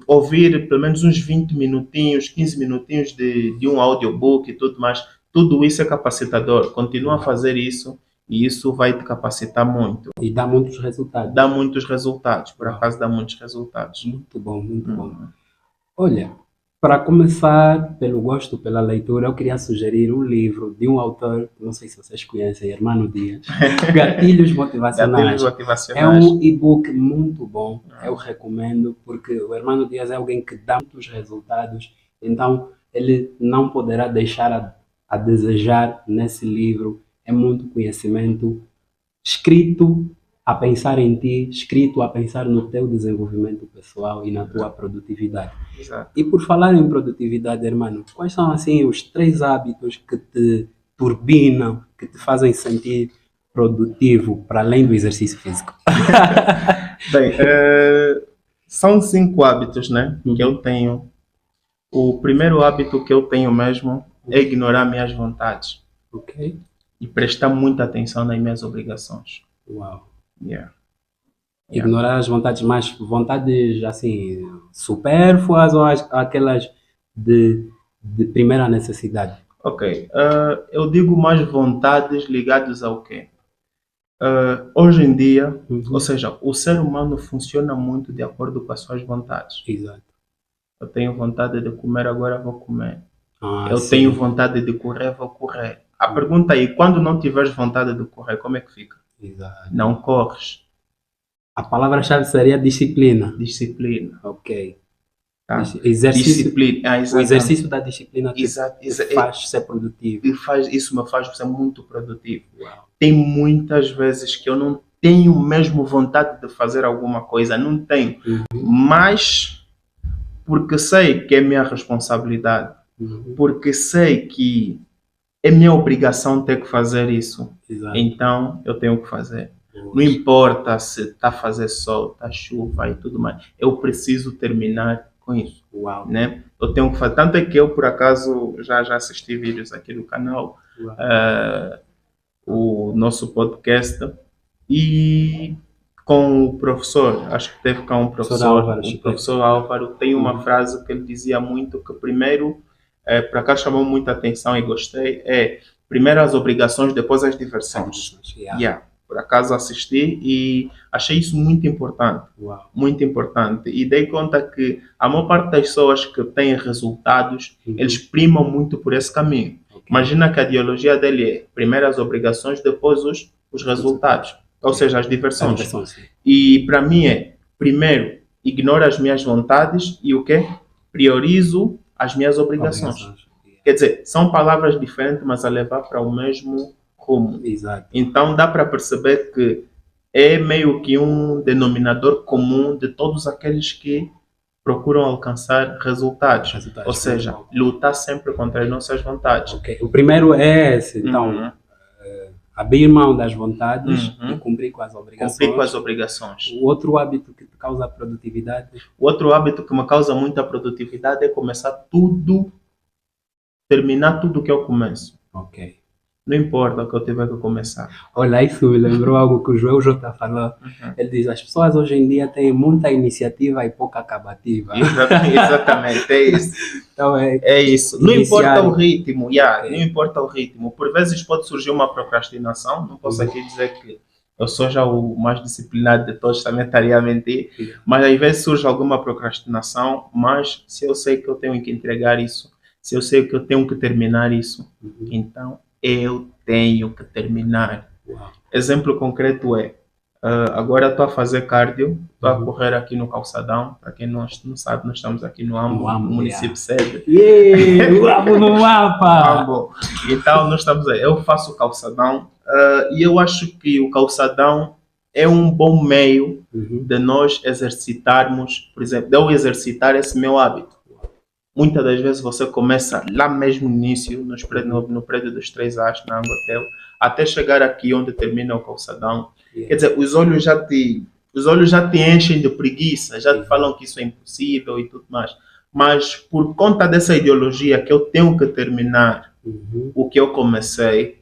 ouvir pelo menos uns 20 minutinhos, 15 minutinhos de um audiobook e tudo mais. Tudo isso é capacitador. Continua a fazer isso e isso vai te capacitar muito. E dá muitos resultados. Dá muitos resultados. Por acaso dá muitos resultados. Muito bom, muito bom. Olha, para começar pelo gosto pela leitura, eu queria sugerir um livro de um autor, não sei se vocês conhecem, Hermano Dias, Gatilhos Motivacionais. Gatilhos Motivacionais. É um e-book muito bom, eu recomendo, porque o Hermano Dias é alguém que dá muitos resultados, então ele não poderá deixar a desejar nesse livro. É muito conhecimento escrito a pensar em ti, escrito a pensar no teu desenvolvimento pessoal e na tua produtividade. Exato. E por falar em produtividade, irmão, quais são assim os 3 hábitos que te turbinam, que te fazem sentir produtivo para além do exercício físico? Bem, são 5 hábitos, né, que eu tenho. O primeiro hábito que eu tenho mesmo é ignorar minhas vontades. Ok. E prestar muita atenção nas minhas obrigações. Uau. Yeah. Ignorar as vontades assim, supérfluas ou aquelas de primeira necessidade? Ok. Eu digo mais vontades ligadas ao quê? Hoje em dia, ou seja, o ser humano funciona muito de acordo com as suas vontades. Exato. Eu tenho vontade de comer, agora vou comer. Eu Sim. tenho vontade de correr, vou correr. A pergunta aí, quando não tiveres vontade de correr, como é que fica? Exato. Não corres. A palavra-chave seria disciplina. Disciplina. Ok. Tá? Exercício, Disciplina. o Exatamente. exercício da disciplina te Exato, faz ser produtivo. isso me faz ser muito produtivo. Uau. Tem muitas vezes que eu não tenho mesmo vontade de fazer alguma coisa, não tenho, mas porque sei que é minha responsabilidade, porque sei que é minha obrigação ter que fazer isso, Exato. então eu tenho que fazer. Não Poxa. importa se está a fazer sol, está chuva e tudo mais, eu preciso terminar com isso. Uau. Né? Eu tenho que fazer. Tanto é que eu, por acaso, já assisti vídeos aqui no canal, Uau. o nosso podcast, e com o professor, acho que teve cá um professor, Álvaro, o professor Álvaro, tem uma frase que ele dizia muito, que primeiro, para cá chamou muita atenção e gostei, primeiro as obrigações, depois as diversões. Yeah. Por acaso assisti e achei isso muito importante. Uau. Muito importante. E dei conta que a maior parte das pessoas que têm resultados, eles primam muito por esse caminho. Okay. Imagina que a ideologia dele é primeiro as obrigações, depois os resultados. Ou seja, as diversões. E para mim primeiro, ignoro as minhas vontades e o quê? Priorizo as minhas obrigações. Quer dizer, são palavras diferentes, mas a levar para o mesmo rumo. Exato. Então dá para perceber que é meio que um denominador comum de todos aqueles que procuram alcançar resultados. Ou seja, lutar sempre contra as nossas vontades. Okay. O primeiro é esse, então, abrir mão das vontades e cumprir com as obrigações. Cumprir com as obrigações. O outro hábito que te causa produtividade? O outro hábito que me causa muita produtividade é começar tudo, terminar tudo que eu começo. Ok. Não importa o que eu tiver que começar. Olha, isso me lembrou algo que o Joel J falou. Ele diz, as pessoas hoje em dia têm muita iniciativa e pouca acabativa. Exatamente, é isso. Então é isso. Não importa o ritmo, não importa o ritmo. Por vezes pode surgir uma procrastinação, não posso aqui dizer que eu sou já o mais disciplinado de todos, também estaria a mentir, mas às vezes surge alguma procrastinação, mas se eu sei que eu tenho que entregar isso, se eu sei que eu tenho que terminar isso, então eu tenho que terminar. Uau. Exemplo concreto agora estou a fazer cardio, estou a correr aqui no Calçadão. Para quem não sabe, nós estamos aqui no Ambo, município sede. O Ambo no mapa! Ambo. Então, nós estamos aí. Eu faço o Calçadão e eu acho que o Calçadão é um bom meio de nós exercitarmos, por exemplo, de eu exercitar esse meu hábito. Muitas das vezes você começa lá mesmo no início, no prédio dos 3 As, na Angotel, até chegar aqui onde termina o Calçadão. Quer dizer, os olhos já te enchem de preguiça, já te falam que isso é impossível e tudo mais. Mas por conta dessa ideologia que eu tenho que terminar o que eu comecei,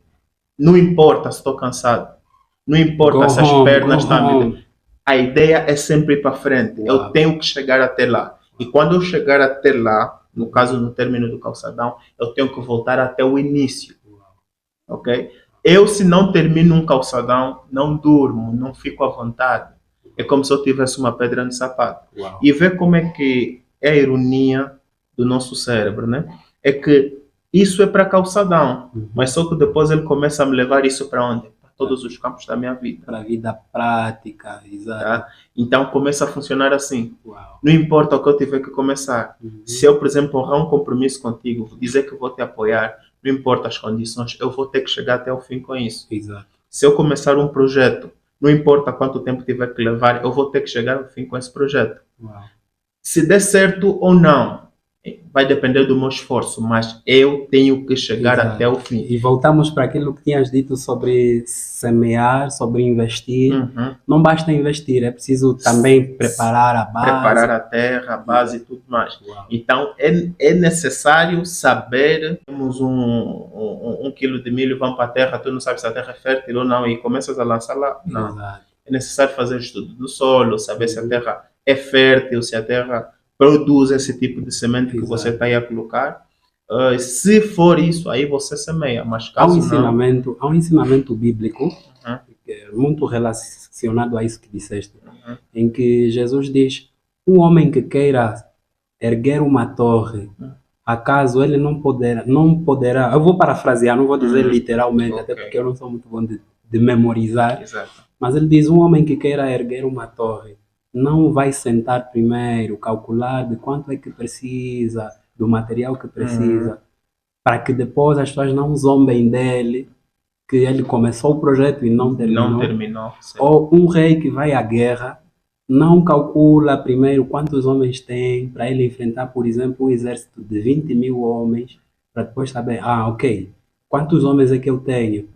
não importa se estou cansado, não importa se as pernas estão... A ideia é sempre ir para frente. Uau. Eu tenho que chegar até lá. E quando eu chegar até lá, no caso no término do Calçadão, eu tenho que voltar até o início. Ok? Eu, se não termino um Calçadão, não durmo, não fico à vontade. É como se eu tivesse uma pedra no sapato. Uau. E ver como é que é a ironia do nosso cérebro, né? É que isso é para Calçadão, mas só que depois ele começa a me levar isso para onde? Para todos os campos da minha vida. Para a vida prática, exato. Tá? Então começa a funcionar assim. Uau. Não importa o que eu tiver que começar. Se eu, por exemplo, honrar um compromisso contigo, dizer que vou te apoiar, não importa as condições, eu vou ter que chegar até o fim com isso. Exato. Se eu começar um projeto, não importa quanto tempo tiver que levar, eu vou ter que chegar ao fim com esse projeto. Uau. Se der certo ou não, vai depender do meu esforço, mas eu tenho que chegar até o fim. E voltamos para aquilo que tinhas dito sobre semear, sobre investir. Não basta investir, é preciso também preparar a base. Preparar a terra, a base e tudo mais. Uau. Então, é necessário saber, temos um quilo de milho, vamos para a terra, tu não sabes se a terra é fértil ou não, e começas a lançar lá. Não. Exato. É necessário fazer estudo do solo, saber se a terra é fértil, se a terra produz esse tipo de semente que você está aí a colocar. Se for isso, aí você semeia. Mas caso há um ensinamento bíblico muito relacionado a isso que disseste, em que Jesus diz: um homem que queira erguer uma torre, acaso ele não poderá, eu vou parafrasear, não vou dizer literalmente, até porque eu não sou muito bom de memorizar. Exato. Mas ele diz: um homem que queira erguer uma torre, não vai sentar primeiro, calcular de quanto é que precisa, do material que precisa, para que depois as pessoas não zombem dele, que ele começou o projeto e não terminou. Não terminou. Certo. Ou um rei que vai à guerra não calcula primeiro quantos homens tem para ele enfrentar, por exemplo, um exército de 20 mil homens, para depois saber, ok, quantos homens é que eu tenho?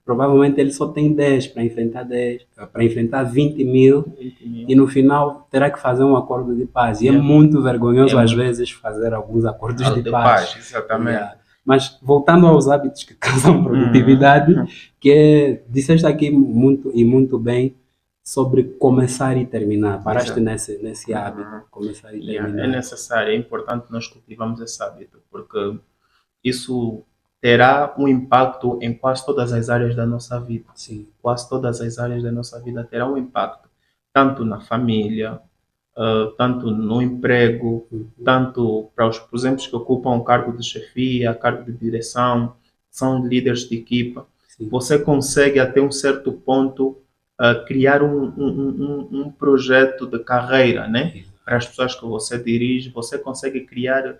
Provavelmente ele só tem 10 para enfrentar 10, para enfrentar 20 mil, 20 mil. e no final terá que fazer um acordo de paz. E é muito vergonhoso às vezes fazer algus acordos de paz. Exatamente. Mas voltando aos hábitos que causam produtividade, que é, disseste aqui muito bem sobre começar e terminar. Paraste nesse hábito, começar e terminar. É necessário, é importante nós cultivarmos esse hábito, porque isso terá um impacto em quase todas as áreas da nossa vida. Sim. Quase todas as áreas da nossa vida terão um impacto, tanto na família, tanto no emprego, tanto para os, por exemplo, que ocupam o cargo de chefia, cargo de direção, são líderes de equipa. Sim. Você consegue até um certo ponto criar um projeto de carreira, né? Para as pessoas que você dirige, você consegue criar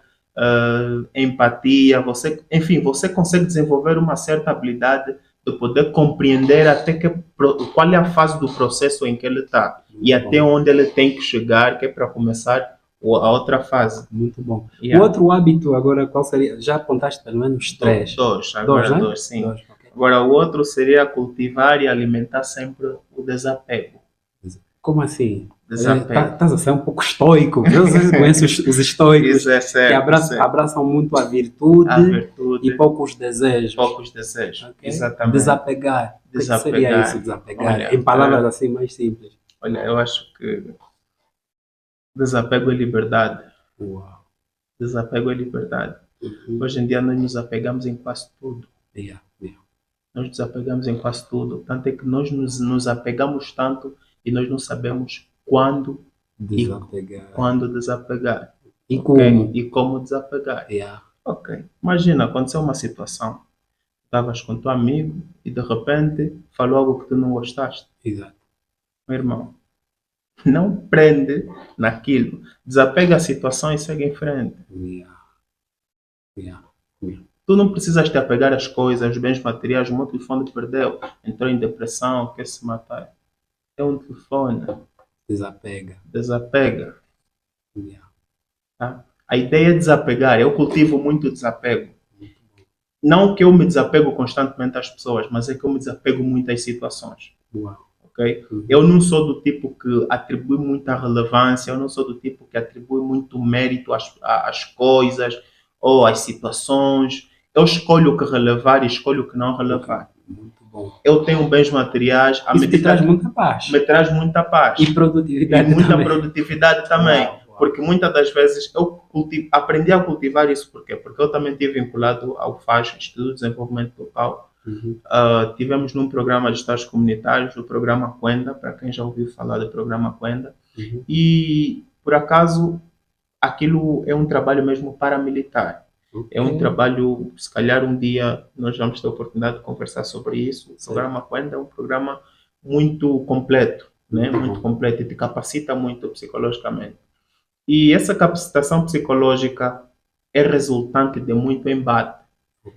empatia, você consegue desenvolver uma certa habilidade de poder compreender até qual é a fase do processo em que ele está e até onde ele tem que chegar, que é para começar a outra fase. Muito bom. O outro hábito agora, qual seria? Já apontaste pelo menos 3? Dois, sim. Okay. Agora, o outro seria cultivar e alimentar sempre o desapego. Como assim? Desapego. Estás a ser um pouco estoico. Você conhece os estoicos Isso é certo, que abraçam muito a virtude e poucos desejos. Okay? Exatamente. Desapegar. O que seria isso, desapegar? Olha, em palavras assim mais simples. Olha, eu acho que desapego é liberdade. Uau. Desapego é liberdade. Hoje em dia nós nos apegamos em quase tudo. Nós nos apegamos em quase tudo. Tanto é que nós nos apegamos tanto e nós não sabemos quando desapegar. E como? E como desapegar. Ok. Imagina, aconteceu uma situação. Estavas com teu amigo e de repente falou algo que tu não gostaste. Exato. Meu irmão, não prende naquilo. Desapega a situação e segue em frente. Tu não precisas te apegar às coisas, aos bens materiais. O meu telefone perdeu, entrou em depressão, quer se matar. É um telefone. Desapega. Tá? A ideia é desapegar. Eu cultivo muito desapego. Não que eu me desapego constantemente às pessoas, mas é que eu me desapego muito às situações. Okay? Eu não sou do tipo que atribui muita relevância, eu não sou do tipo que atribui muito mérito às coisas ou às situações. Eu escolho o que relevar e escolho o que não relevar. Muito bom. Eu tenho bens materiais. Isso me traz muita paz. Me traz muita paz. E produtividade e muita também. Produtividade também. Porque muitas das vezes eu aprendi a cultivar isso. Por quê? Porque eu também estive vinculado ao FAS, Instituto de Desenvolvimento Local. Tivemos num programa de estágios comunitários, o programa Quenda, para quem já ouviu falar do programa Quenda. E, por acaso, aquilo é um trabalho mesmo paramilitar. É um trabalho, se calhar um dia nós vamos ter a oportunidade de conversar sobre isso. O programa Quenda é um programa muito completo, né? Muito completo e te capacita muito psicologicamente. E essa capacitação psicológica é resultante de muito embate.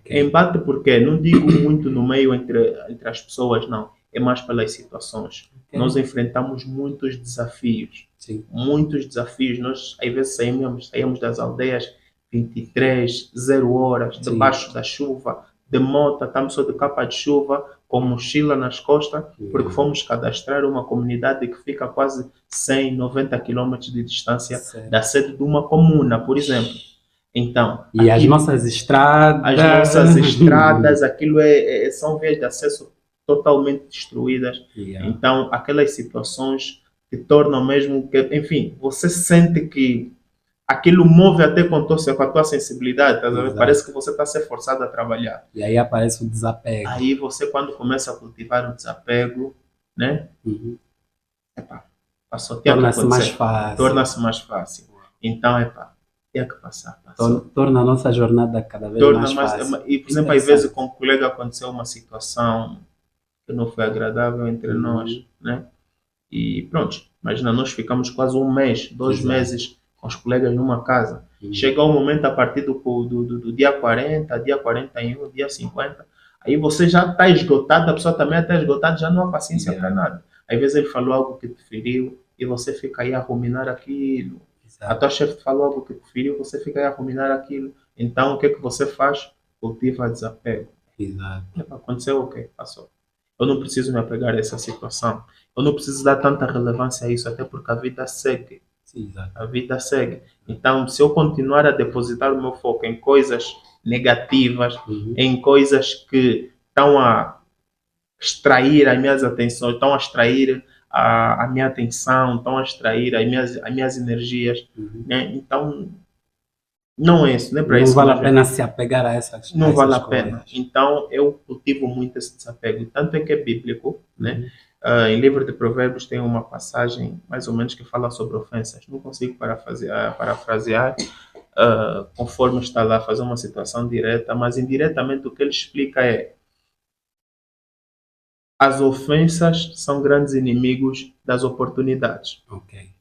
Embate porque não digo muito no meio entre as pessoas, não. É mais pelas situações. Nós enfrentamos muitos desafios. Sim. Muitos desafios. Nós, às vezes, saímos das aldeias 23, 0 horas, debaixo da chuva, de moto, estamos só de capa de chuva, com mochila nas costas, porque fomos cadastrar uma comunidade que fica a quase 100, 90 quilômetros de distância da sede de uma comuna, por exemplo. Então, e as nossas estradas, aquilo são vias de acesso totalmente destruídas. Então, aquelas situações que tornam mesmo que, enfim, você sente que aquilo move até com a tua sensibilidade, tá? Parece que você está a ser forçado a trabalhar. E aí aparece o desapego. Aí você, quando começa a cultivar o desapego, né? Passou tempo. Torna-se mais fácil. Então, tem que passar. Torna a nossa jornada cada vez mais fácil. E, por exemplo, às vezes com um colega aconteceu uma situação que não foi agradável entre nós, né? E pronto, imagina, nós ficamos quase um mês, 2 meses com os colegas numa casa. Chega um momento a partir do dia 40, dia 41, dia 50, aí você já está esgotado, a pessoa também está esgotada, já não há paciência para nada. Às vezes ele falou algo que te feriu e você fica aí a ruminar aquilo. A tua chefe falou algo que te feriu, você fica aí a ruminar aquilo. Então o que é que você faz? Cultiva desapego. Exato. Aconteceu o quê? Passou. Eu não preciso me apegar a essa situação. Eu não preciso dar tanta relevância a isso, até porque a vida segue. Exato. A vida segue. Então, se eu continuar a depositar o meu foco em coisas negativas, em coisas que estão a extrair as minhas atenções, estão a extrair a minha atenção, estão a extrair as minhas energias, né? Então, não é isso, não é para Não isso. vale a pena se apegar a essas Não essas vale a coisas. pena. Então, eu cultivo muito esse desapego. Tanto é que é bíblico, né? Em livro de Provérbios tem uma passagem, mais ou menos, que fala sobre ofensas. Não consigo parafrasear conforme está lá, fazer uma situação direta, mas indiretamente o que ele explica é: as ofensas são grandes inimigos das oportunidades. Ok.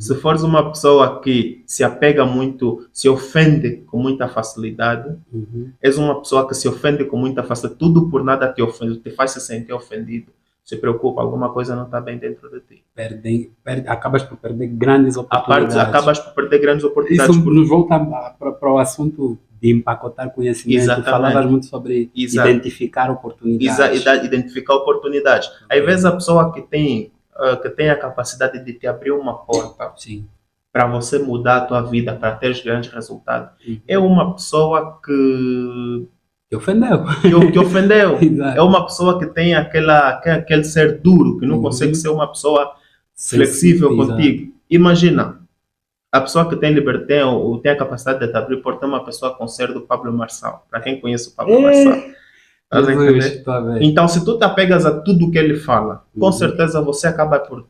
Se fores uma pessoa que se apega muito, se ofende com muita facilidade, és uma pessoa que se ofende com muita facilidade, tudo por nada te ofende, te faz se sentir ofendido, se preocupa, alguma coisa não está bem dentro de ti. Acabas por perder grandes oportunidades. Acabas por perder grandes oportunidades. Isso nos volta para o assunto de empacotar conhecimento. Exatamente. Falavas muito sobre identificar oportunidades. Identificar oportunidades. Às vezes a pessoa que tem a capacidade de te abrir uma porta para você mudar a tua vida, para ter grandes resultados, é uma pessoa que ofendeu. Que ofendeu. É uma pessoa que tem aquele ser duro, que não consegue ser uma pessoa flexível contigo. Imagina, a pessoa que tem liberdade ou tem a capacidade de te abrir porta é uma pessoa com o ser do Pablo Marçal. Para quem conhece o Pablo Marçal. Então, se tu te apegas a tudo que ele fala, com certeza você acaba por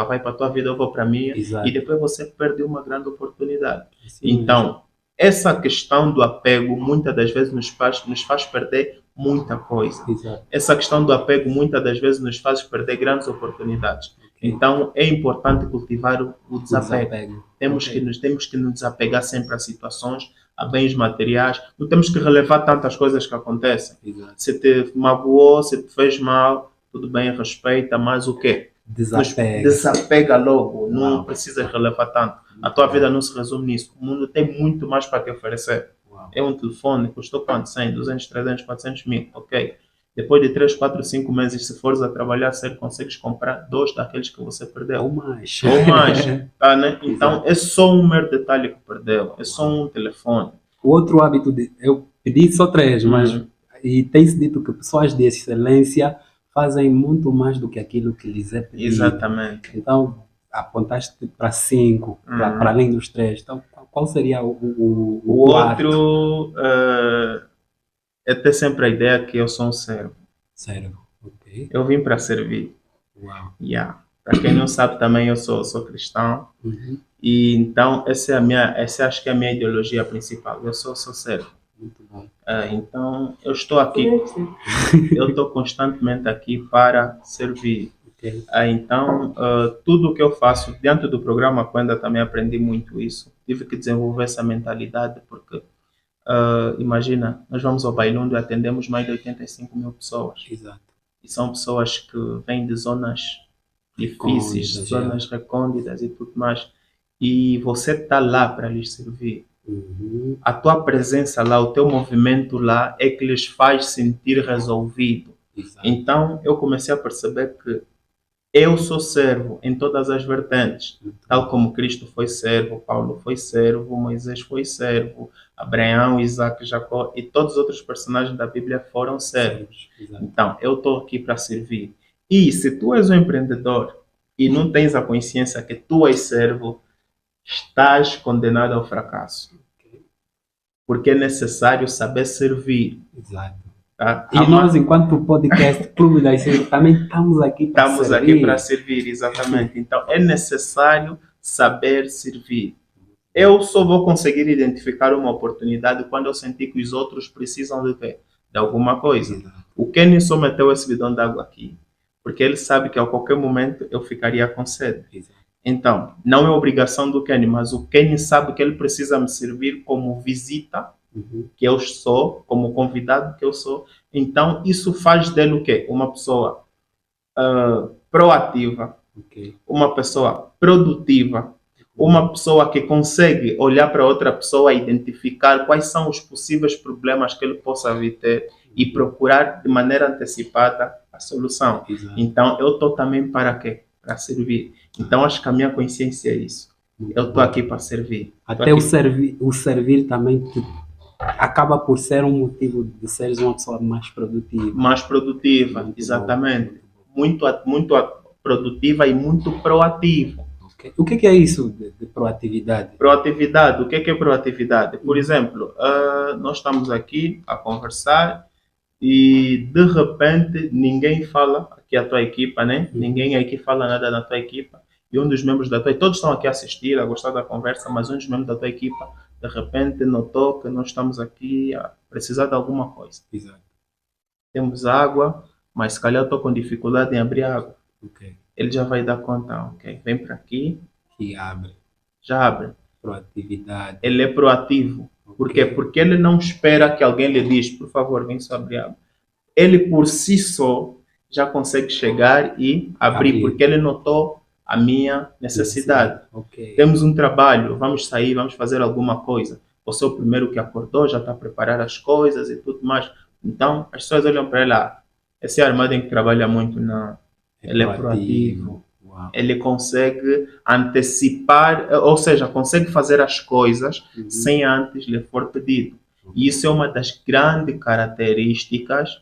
vai para a tua vida, eu vou para a minha, e depois você perde uma grande oportunidade. Então, essa questão do apego muitas das vezes nos faz perder muita coisa. Essa questão do apego muitas das vezes nos faz perder grandes oportunidades. Então é importante cultivar o desapego. Temos que nos desapegar sempre a situações, a bens materiais. Não temos que relevar tantas coisas que acontecem. Se te magoou, se te fez mal, tudo bem, respeita, mas o quê? Desapega logo. Não precisa relevar tanto. A tua vida não se resume nisso. O mundo tem muito mais para te oferecer. É um telefone, custou quanto? 100, 200, 300, 400 mil. Ok. Depois de 3, 4, 5 meses, se fores a trabalhar sério, consegues comprar 2 daqueles que você perdeu. Ou mais. Tá, né? Então, é só um mero detalhe que perdeu. É só um telefone. O outro hábito, eu pedi só 3, mas e tem-se dito que pessoas de excelência fazem muito mais do que aquilo que lhes é pedido. Exatamente. Então, apontaste para 5, para além dos 3. Então, qual seria o outro? É ter sempre a ideia que eu sou um servo. Servo, ok. Eu vim para servir. Uau. Para quem não sabe, também eu sou cristão. E então, essa acho que é a minha ideologia principal. Eu sou servo. Muito bom. Então, eu estou aqui. Eu estou constantemente aqui para servir. Então, tudo o que eu faço dentro do programa Quenda também aprendi muito isso. Tive que desenvolver essa mentalidade porque, imagina, nós vamos ao Bailundo e atendemos mais de 85 mil pessoas. Exato. E são pessoas que vêm de zonas difíceis, zonas recônditas e tudo mais. E você está lá para lhes servir. A tua presença lá, o teu movimento lá é que lhes faz sentir resolvido. Então, eu comecei a perceber que eu sou servo em todas as vertentes, tal como Cristo foi servo, Paulo foi servo, Moisés foi servo, Abraão, Isaac, Jacó e todos os outros personagens da Bíblia foram servos. Então, eu estou aqui para servir. E se tu és um empreendedor e não tens a consciência que tu és servo, estás condenado ao fracasso. Porque é necessário saber servir. Exato. Tá? E nós, enquanto podcast Clube das 5, também estamos aqui para servir. Estamos aqui para servir, exatamente. Então, é necessário saber servir. Eu só vou conseguir identificar uma oportunidade quando eu sentir que os outros precisam de alguma coisa. O Kenny só meteu esse bidão d'água aqui porque ele sabe que a qualquer momento eu ficaria com sede. Exato. Então, não é obrigação do Kenny, mas o Kenny sabe que ele precisa me servir como visita, Uhum. que eu sou, como convidado que eu sou. Então, isso faz dele o quê? Uma pessoa proativa, Ok. uma pessoa produtiva, uma pessoa que consegue olhar para outra pessoa e identificar quais são os possíveis problemas que ele possa vir ter e procurar de maneira antecipada a solução. Exato. Então, eu estou também para quê? Para servir. Então, acho que a minha consciência é isso. Muito Eu estou bom. aqui para servir. Tô Até aqui- o servir também acaba por ser um motivo de seres uma pessoa mais produtiva. mais produtiva, Muito exatamente. bom, muito bom. Muito produtiva e muito proativa. Ok. O que é isso de proatividade? Proatividade, o que é proatividade? Por exemplo, nós estamos aqui a conversar e de repente ninguém fala aqui a tua equipa, né? Ninguém aqui fala nada na tua equipa. E um dos membros da tua equipa, todos estão aqui a assistir, a gostar da conversa, mas um dos membros da tua equipa de repente notou que nós estamos aqui a precisar de alguma coisa. Exato. Temos água, mas se calhar eu estou com dificuldade em abrir água. Ok. Ele já vai dar conta, ok? Vem para aqui, Que abre. já abre. Proatividade. Ele é proativo. Por quê? Porque ele não espera que alguém lhe diz, por favor, vem só abrir água. Ele por si só já consegue chegar e abrir, porque ele notou a minha necessidade. Ok. Temos um trabalho, vamos sair, vamos fazer alguma coisa. Você é o primeiro que acordou, já está a preparar as coisas e tudo mais. Então, as pessoas olham para ele, esse armado em que trabalha muito, não. Ele é proativo. Uau. Ele consegue antecipar, ou seja, consegue fazer as coisas sem antes lhe for pedido. E isso é uma das grandes características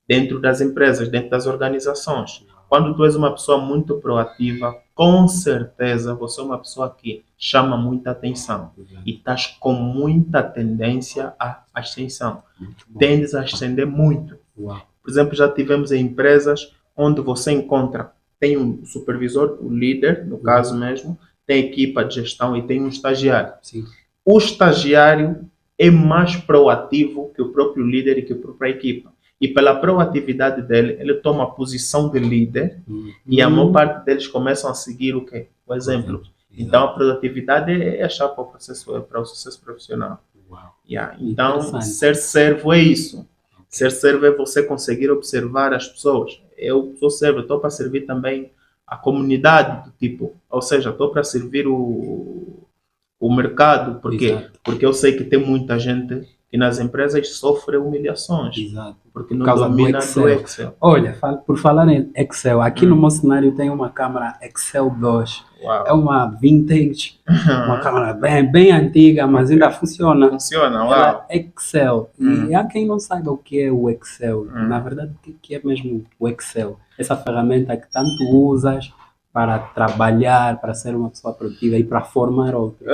dentro das empresas, dentro das organizações. Quando tu és uma pessoa muito proativa, com certeza você é uma pessoa que chama muita atenção Exato. e estás com muita tendência à ascensão. Muito bom. Tendes a ascender muito. Uau. Por exemplo, já tivemos em empresas onde você encontra, tem um supervisor, o líder, no caso mesmo, tem equipa de gestão e tem um estagiário. Sim. O estagiário é mais proativo que o próprio líder e que a própria equipa. E pela proatividade dele, ele toma a posição de líder e a maior parte deles começam a seguir o quê? O exemplo. Então, a produtividade é a chave para o sucesso profissional. Uau. Yeah. Então, Interessante. ser servo é isso. Ser servo é você conseguir observar as pessoas. Eu sou servo, estou para servir também a comunidade do tipo, ou seja, estou para servir o mercado, porque Exato. porque eu sei que tem muita gente que nas empresas sofre humilhações, Exato. porque Por não causa do domina Excel. do Excel. Olha, por falar em Excel, aqui no meu cenário tem uma câmera Excel 2. Uau. É uma vintage, uma câmera bem antiga, mas ainda funciona. Funciona, Ela uau. é Excel. E há quem não saiba o que é o Excel. Na verdade, o que é mesmo o Excel? Essa ferramenta que tanto usas para trabalhar, para ser uma pessoa produtiva e para formar outros.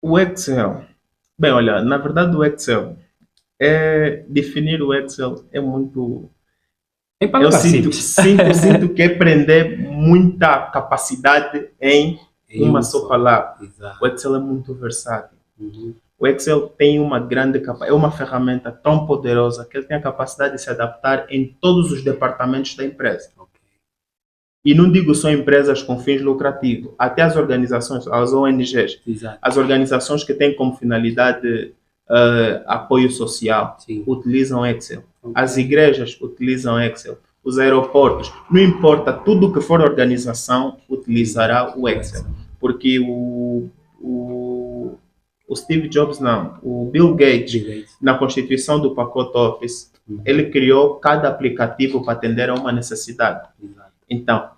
O Excel. Bem, olha, na verdade o Excel definir o Excel é muito. Em Eu palavras sinto simples. que é prender muita capacidade em uma só palavra. Exato. O Excel é muito versátil. Uhum. O Excel tem uma grande capacidade, é uma ferramenta tão poderosa que ele tem a capacidade de se adaptar em todos os departamentos da empresa. Ok. E não digo só empresas com fins lucrativos, até as organizações, as ONGs, Exato. as organizações que têm como finalidade apoio social, Sim. utilizam Excel. Ok. As igrejas utilizam Excel. Os aeroportos, não importa, tudo que for organização utilizará o Excel. Porque o Steve Jobs não, o Bill Gates, Direito. na constituição do pacote Office, ele criou cada aplicativo para atender a uma necessidade. Exato. Então,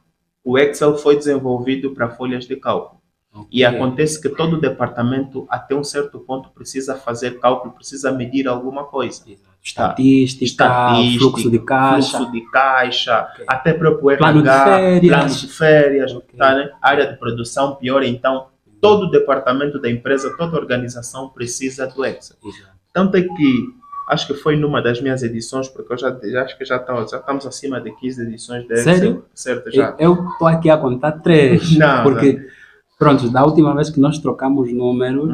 o Excel foi desenvolvido para folhas de cálculo. Ok. E acontece que todo departamento, até um certo ponto, precisa fazer cálculo, precisa medir alguma coisa. Exato. Estatística, fluxo de caixa. fluxo de caixa, Ok. até próprio Plano de RH, férias. plano de férias, Ok. tá, né? Área de produção, pior, então, todo departamento da empresa, toda organização precisa do Excel. Exato. Tanto é que, acho que foi numa das minhas edições, porque eu já acho que já estamos acima de 15 edições de Excel. Sério? Certo, já. Eu estou aqui a contar 3. Não, Porque, pronto, da última vez que nós trocamos números,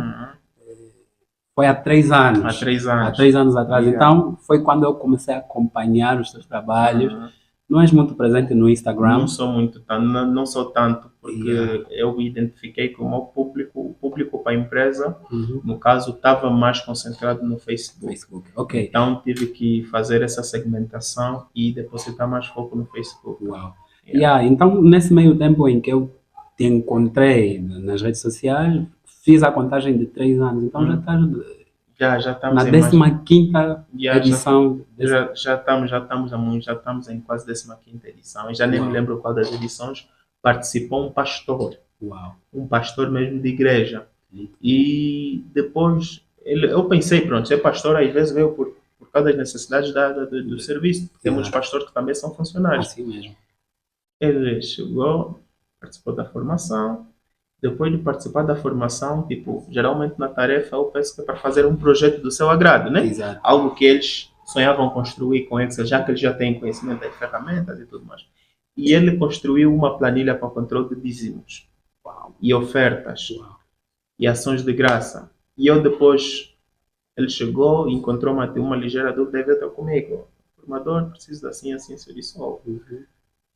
foi há 3 anos. Há 3 anos. Há 3 anos atrás. Yeah. Então, foi quando eu comecei a acompanhar os teus trabalhos. Não és muito presente no Instagram? Não sou muito tanto, não sou tanto, porque Yeah. eu me identifiquei como o público para a empresa, Uhum. no caso, estava mais concentrado no Facebook. Facebook. Ok. Então tive que fazer essa segmentação e depositar mais foco no Facebook. Uau. Yeah. Yeah, então, nesse meio tempo em que eu te encontrei nas redes sociais, fiz a contagem de 3 anos. Então já estás Já estamos na em mais. 15ª Yeah, edição. já estamos em quase 15ª edição. E já nem Uau. me lembro qual das edições participou um pastor. Uau. Um pastor mesmo de igreja. E depois eu pensei, pronto, ser pastor às vezes veio por causa das necessidades do serviço. Tem muitos pastores que também são funcionários. Assim mesmo. Ele chegou, participou da formação. Depois de participar da formação, tipo, geralmente na tarefa eu penso que é para fazer um projeto do seu agrado, né? Exato. Algo que eles sonhavam construir com Excel, já que eles já têm conhecimento das ferramentas e tudo mais. E ele construiu uma planilha para controle de dízimos e ofertas e ações de graça. E eu depois, ele chegou e encontrou uma ligeira dúvida e veio até comigo. Formador, preciso assim, assim, eu disse,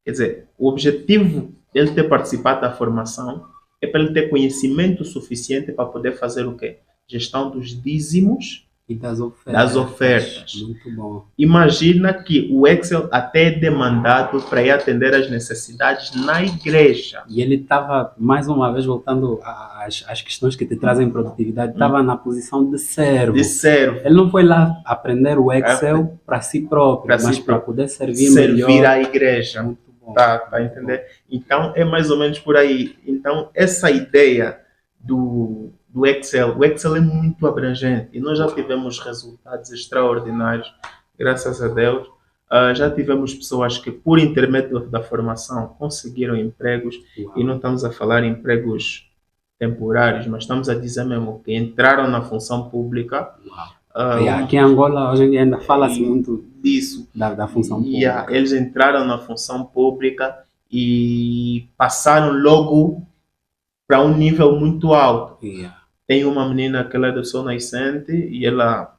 Quer dizer, o objetivo dele ter participado da formação é para ele ter conhecimento suficiente para poder fazer o quê? Gestão dos dízimos E das ofertas. Muito bom. Imagina que o Excel até é demandado para ir atender às necessidades na igreja. E ele estava, mais uma vez, voltando às questões que te trazem produtividade, estava na posição de servo. Ele não foi lá aprender o Excel para si próprio, mas para poder servir melhor à igreja. Muito bom. Tá a entender? Então, é mais ou menos por aí. Então, essa ideia do Excel, o Excel é muito abrangente e nós já tivemos resultados extraordinários, graças a Deus. Já tivemos pessoas que, por intermédio da formação, conseguiram empregos. Uau. E não estamos a falar em empregos temporários, mas estamos a dizer mesmo que entraram na função pública. Aqui em Angola, hoje em dia, ainda fala-se muito disso. Da função pública. Eles entraram na função pública e passaram logo para um nível muito alto. Tem uma menina que ela é do Sol Nascente e ela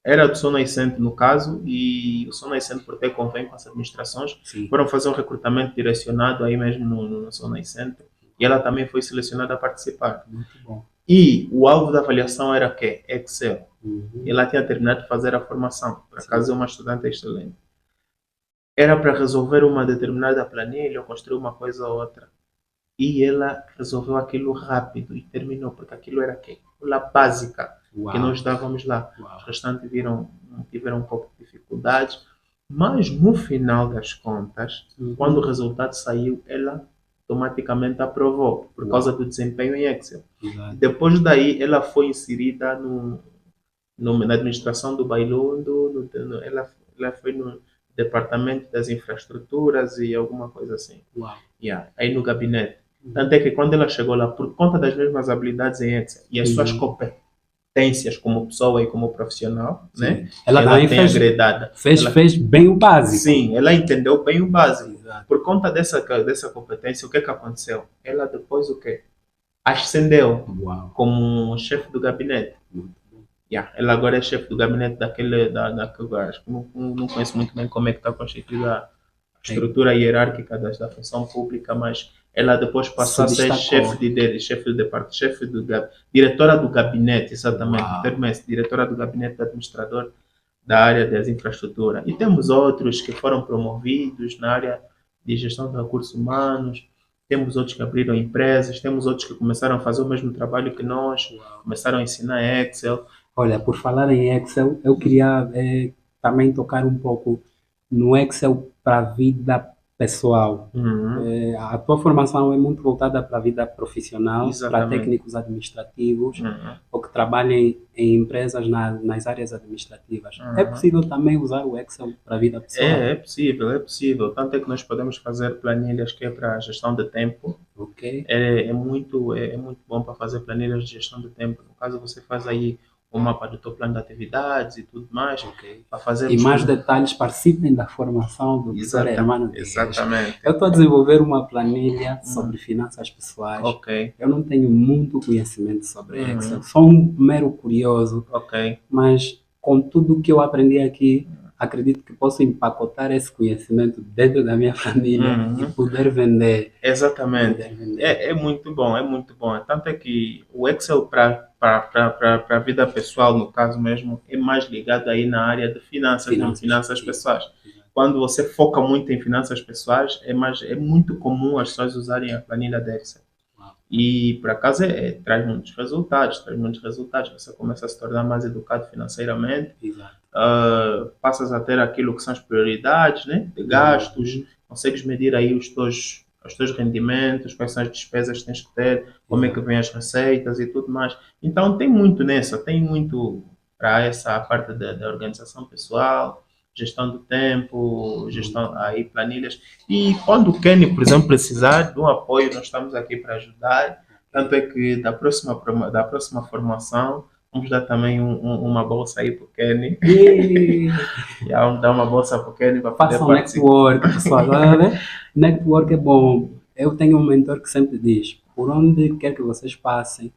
era do Sol Nascente no caso, e o Sol Nascente, por ter convênio com as administrações, foram fazer um recrutamento direcionado aí mesmo no Sol Nascente, e ela também foi selecionada a participar. Muito bom. E o alvo da avaliação era o quê? Excel. Ela tinha terminado de fazer a formação, por acaso é uma estudante excelente. Era para resolver uma determinada planilha ou construir uma coisa ou outra. E ela resolveu aquilo rápido e terminou, porque aquilo era quê? A básica que nós dávamos lá. Os restantes tiveram um pouco de dificuldades, mas no final das contas, quando o resultado saiu, ela automaticamente aprovou, por causa do desempenho em Excel. Depois daí, ela foi inserida na administração do Bailundo, ela foi no departamento das infraestruturas e alguma coisa assim. Aí no gabinete. Tanto é que quando ela chegou lá, por conta das mesmas habilidades em Excel e as suas competências como pessoa e como profissional, né? Ela tem agredada. Fez bem o básico. Sim, ela entendeu bem o básico. Por conta dessa competência, o que aconteceu? Ela depois o quê? Ascendeu como chefe do gabinete. Ela agora é chefe do gabinete daquele acho que não conheço muito bem como é que está constituída a estrutura hierárquica da função pública, mas ela depois passou a ser diretora do gabinete, exatamente, diretora do gabinete do administrador da área das infraestruturas. E temos outros que foram promovidos na área de gestão de recursos humanos, temos outros que abriram empresas, temos outros que começaram a fazer o mesmo trabalho que nós, começaram a ensinar Excel. Olha, por falar em Excel, eu queria também tocar um pouco no Excel para a vida pessoal. A tua formação é muito voltada para a vida profissional, para técnicos administrativos, ou que trabalhem em empresas nas áreas administrativas. É possível também usar o Excel para a vida pessoal? É possível. Tanto é que nós podemos fazer planilhas que é para a gestão de tempo. É muito bom para fazer planilhas de gestão de tempo. No caso, você faz aí o mapa do teu plano de atividades e tudo mais. Para fazer mais detalhes, participem da formação do professor Hermano Dias. Exatamente. Eu estou a desenvolver uma planilha sobre finanças pessoais. Eu não tenho muito conhecimento sobre Excel. Sou um mero curioso. Mas com tudo que eu aprendi aqui, acredito que posso empacotar esse conhecimento dentro da minha família e poder vender. Exatamente. Poder vender. É muito bom, é muito bom. Tanto é que o Excel para a vida pessoal, no caso mesmo, é mais ligado aí na área de finanças, não? Finanças sim. pessoais. Exato. Quando você foca muito em finanças pessoais, é muito comum as pessoas usarem a planilha de Excel. Uau. E por acaso traz muitos resultados, Você começa a se tornar mais educado financeiramente, Exato. passas a ter aquilo que são as prioridades, né, de gastos, consegues medir aí os teus rendimentos, quais são as despesas que tens que ter, como é que vêm as receitas e tudo mais. Então tem muito nessa, tem muito para essa parte da organização pessoal, gestão do tempo, gestão aí planilhas. E quando o Kenny, por exemplo, precisar de um apoio, nós estamos aqui para ajudar. Tanto é que da próxima formação vamos dar também uma bolsa aí para o Kenny. E Vamos dar uma bolsa para o Kenny para poder façam participar. network, pessoal. Né? Network é bom. Eu tenho um mentor que sempre diz: por onde quer que vocês passem,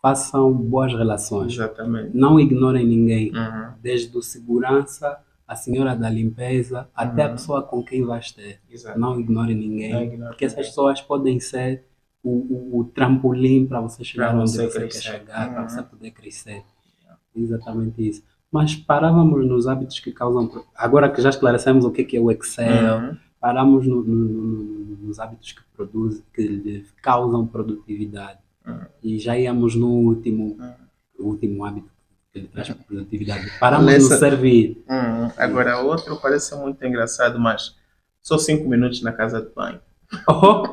façam boas relações. Exatamente. Não ignorem ninguém. Uhum. Desde o segurança, a senhora da limpeza, até a pessoa com quem vais ter. Exato. Não ignore ninguém. Não ignore Porque essas ninguém. pessoas podem ser o trampolim para você chegar Pra onde você você quer crescer. chegar, para você Uhum. poder crescer. Exatamente isso. Mas parávamos nos hábitos que causam. Agora que já esclarecemos o que é o Excel, Uhum. paramos nos hábitos que produzem, que causam produtividade. Uhum. E já íamos no último, Uhum. o último hábito que ele traz produtividade. Paramos Nessa- no servir. Agora, outro parece muito engraçado, mas só 5 minutos na casa de banho. Oh!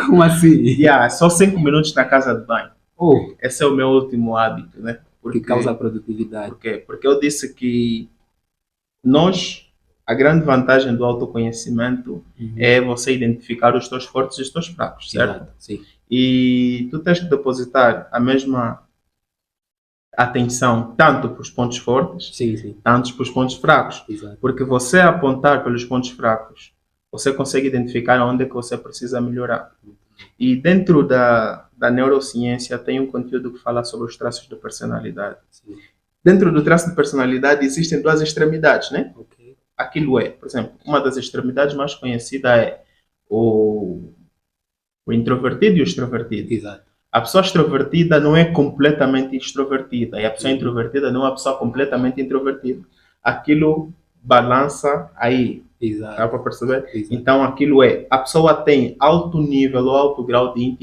Como assim? Só 5 minutos na casa de banho. Oh, Esse é o meu último hábito, né? que causa produtividade. Por quê? Porque eu disse que a grande vantagem do autoconhecimento é você identificar os teus fortes e os teus fracos, certo? Exato, sim. E tu tens que depositar a mesma atenção tanto para os pontos fortes, Sim, tanto para os pontos fracos. exato. Porque você apontar pelos pontos fracos, você consegue identificar onde é que você precisa melhorar. E dentro da neurociência tem um conteúdo que fala sobre os traços de personalidade. Sim. Dentro do traço de personalidade existem duas extremidades, né? Ok. Aquilo é, por exemplo, uma das extremidades mais conhecidas é o introvertido e o extrovertido. Exato. A pessoa extrovertida não é completamente extrovertida e a pessoa introvertida não é uma pessoa completamente introvertida. Aquilo balança aí, dá Exato. para perceber? Exato. Então aquilo a pessoa tem alto nível ou alto grau de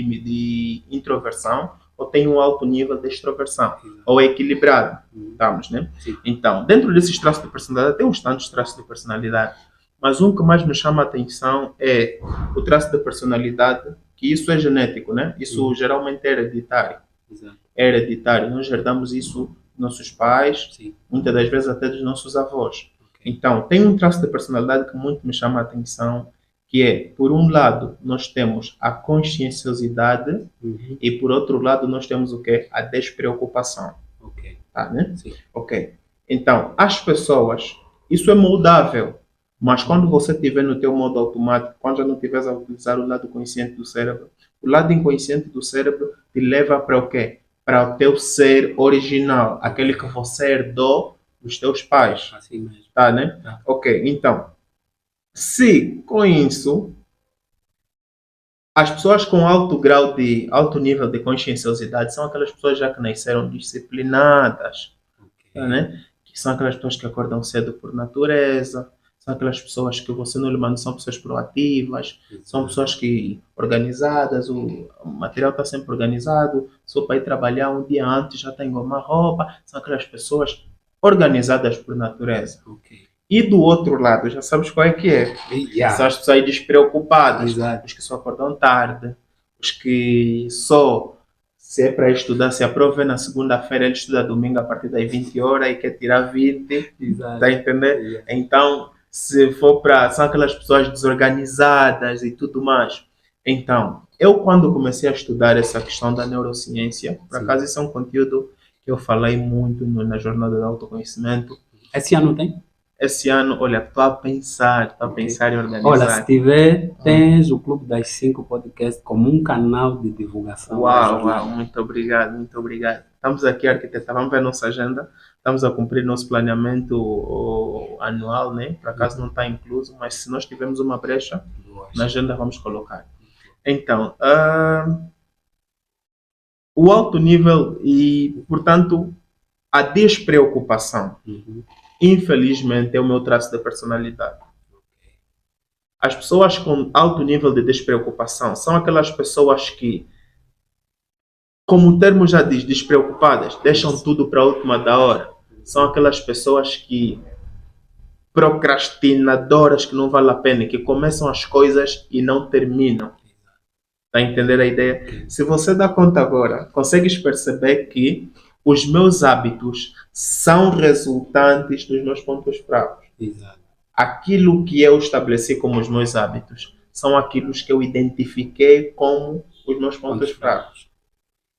introversão ou tem um alto nível de extroversão, ou é equilibrado, estamos, né? Sim. Então, dentro desses traços de personalidade, tem uns tantos traços de personalidade, mas um que mais me chama a atenção é o traço de personalidade, que isso é genético, né? Isso geralmente é hereditário. Exato. É hereditário, nós herdamos isso dos nossos pais, Sim. muitas das vezes até dos nossos avós. Ok. Então, tem um traço de personalidade que muito me chama a atenção, que é, por um lado, nós temos a conscienciosidade e, por outro lado, nós temos o quê? A despreocupação. Ok. Tá, né? Sim. Ok. Então, as pessoas, isso é moldável, mas quando você estiver no teu modo automático, quando já não estiveres a utilizar o lado consciente do cérebro, o lado inconsciente do cérebro te leva para o quê? Para o teu ser original, aquele que você herdou dos teus pais. Assim mesmo. Tá, né? Tá. Ok, então, se com isso as pessoas com alto nível de conscienciosidade são aquelas pessoas já que nasceram disciplinadas, Ok. tá, né? Que são aquelas pessoas que acordam cedo por natureza, são aquelas pessoas que você não lhe manda, são pessoas proativas, são pessoas que organizadas, o material está sempre organizado, só para ir trabalhar um dia antes já tem uma roupa, são aquelas pessoas organizadas por natureza. Ok. E do outro lado, já sabes qual é que é? Yeah. São as pessoas despreocupadas, Exato. os que só acordam tarde, os que só, se é para estudar, se a prova é na segunda-feira, ele estuda domingo a partir das 20 horas e quer tirar 20, Exato. tá entendendo? Yeah. Então, se for para, são aquelas pessoas desorganizadas e tudo mais. Então, eu quando comecei a estudar essa questão da neurociência, por Sim. acaso isso é um conteúdo que eu falei muito na jornada de autoconhecimento. Esse ano tem? Esse ano, olha, estou a pensar em organizar. Olha, se tiver, tens o Clube das 5 Podcast como um canal de divulgação. da Uau, jornada. muito obrigado, muito obrigado. Estamos aqui, arquiteta, vamos ver a nossa agenda estamos a cumprir nosso planeamento anual, né? Por acaso não está incluso, mas se nós tivermos uma brecha na agenda, vamos colocar. Então, o alto nível e, portanto, a despreocupação, infelizmente, é o meu traço de personalidade. As pessoas com alto nível de despreocupação são aquelas pessoas que, como o termo já diz, despreocupadas, deixam tudo para a última da hora. São aquelas pessoas que procrastinadoras, que não vale a pena, que começam as coisas e não terminam. Está a entender a ideia? Se você dá conta agora, consegues perceber que os meus hábitos são resultantes dos meus pontos fracos. Exato. Aquilo que eu estabeleci como os meus hábitos são aqueles que eu identifiquei como os meus pontos fracos.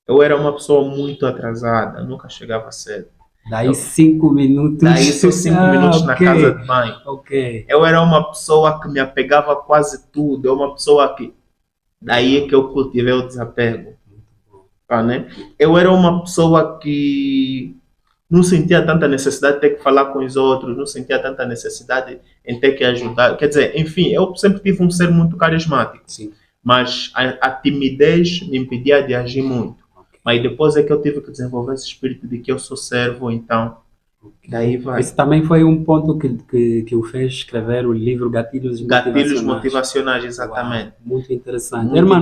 Eu era uma pessoa muito atrasada, nunca chegava cedo. Daí 5 minutos. Daí só 5 minutos na casa de banho. Ok. Eu era uma pessoa que me apegava a quase tudo. Eu uma pessoa que... Daí é que eu cultivei o desapego. Né? Eu era uma pessoa que não sentia tanta necessidade de ter que falar com os outros, não sentia tanta necessidade em ter que ajudar. Quer dizer, enfim, eu sempre tive um ser muito carismático. Sim. Mas a timidez me impedia de agir muito. Mas depois é que eu tive que desenvolver esse espírito de que eu sou servo, então daí vai. Esse também foi um ponto que o fez escrever o livro Gatilhos Motivacionais, exatamente. Uau, muito interessante. Irmão,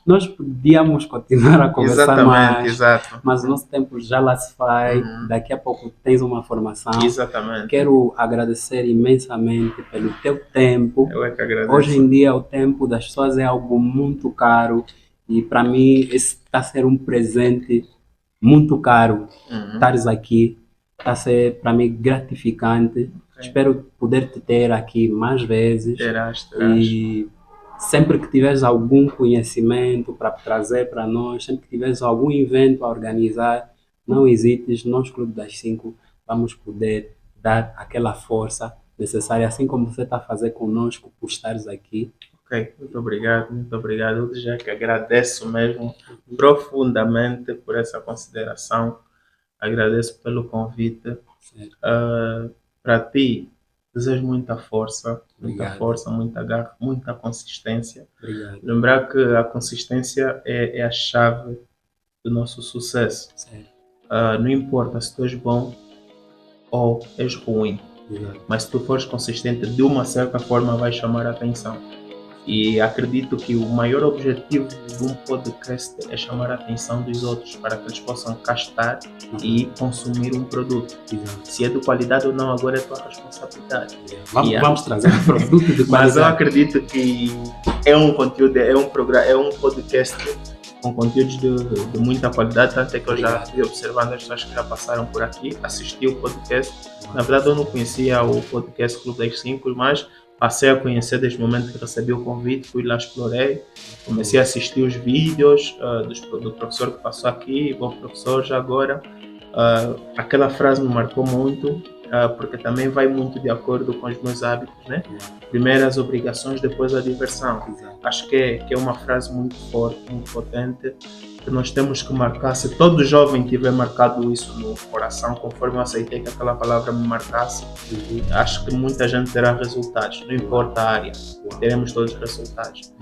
nós podíamos continuar a conversar mais, exato. Mas o nosso tempo já lá se vai. Daqui a pouco tens uma formação. Exatamente. Quero agradecer imensamente pelo teu tempo. Eu é que agradeço. Hoje em dia o tempo das pessoas é algo muito caro e para mim esse está a ser um presente muito caro. Estares aqui. Está a ser para mim gratificante. Espero poder te ter aqui mais vezes. Terás. E sempre que tiveres algum conhecimento para trazer para nós, sempre que tiveres algum evento a organizar, não hesites, nós, Clube das 5, vamos poder dar aquela força necessária, assim como você está a fazer conosco por estares aqui. Ok, muito obrigado. Eu já que agradeço mesmo profundamente por essa consideração. Agradeço pelo convite. Para ti, desejo muita força, muita garra, muita consistência. Obrigado. Lembrar que a consistência é a chave do nosso sucesso. Não importa se tu és bom ou és ruim, mas se tu fores consistente, de uma certa forma vai chamar a atenção. E acredito que o maior objetivo de um podcast é chamar a atenção dos outros para que eles possam castar e consumir um produto. Se é de qualidade ou não, agora é tua responsabilidade. Vamos trazer um produto de qualidade. Mas eu acredito que é um conteúdo, é um podcast com conteúdos de muita qualidade, tanto é que eu já fui observando as pessoas que já passaram por aqui, assisti o podcast. Na verdade eu não conhecia o podcast Clube das 5, mas passei a conhecer desde o momento que recebi o convite, fui lá, explorei, comecei a assistir os vídeos do professor que passou aqui, bom professor já agora. Aquela frase me marcou muito, porque também vai muito de acordo com os meus hábitos, né? Primeiro as obrigações, depois a diversão. Acho que é uma frase muito forte, muito potente, que nós temos que marcar. Se todo jovem tiver marcado isso no coração, conforme eu aceitei que aquela palavra me marcasse, acho que muita gente terá resultados, não importa a área, teremos todos os resultados.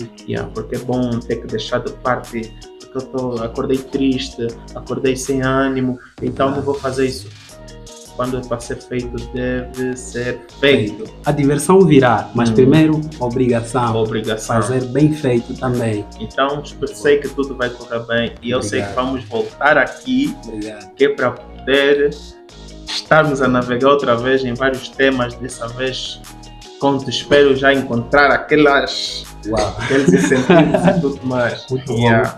Porque é bom ter que deixar de parte, porque eu acordei triste, acordei sem ânimo, então não vou fazer isso. Quando é para ser feito, deve ser feito. A diversão virá, mas primeiro obrigação. Fazer bem feito também. Então, sei que tudo vai correr bem e eu sei que vamos voltar aqui, que é para poder estarmos a navegar outra vez em vários temas, dessa vez espero já encontrar aqueles incentivos e tudo mais. Muito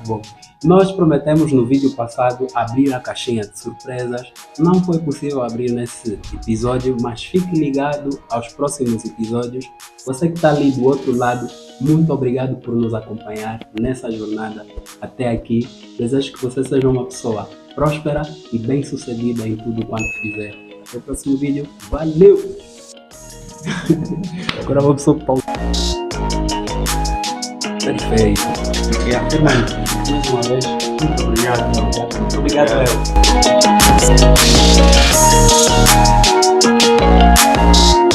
bom. Nós prometemos no vídeo passado abrir a caixinha de surpresas. Não foi possível abrir nesse episódio, mas fique ligado aos próximos episódios. Você que está ali do outro lado, muito obrigado por nos acompanhar nessa jornada até aqui. Desejo que você seja uma pessoa próspera e bem-sucedida em tudo quanto fizer. Até o próximo vídeo. Valeu! Agora vou só pausar. Perfeito. E até mais uma vez, muito obrigado. Muito obrigado, eu.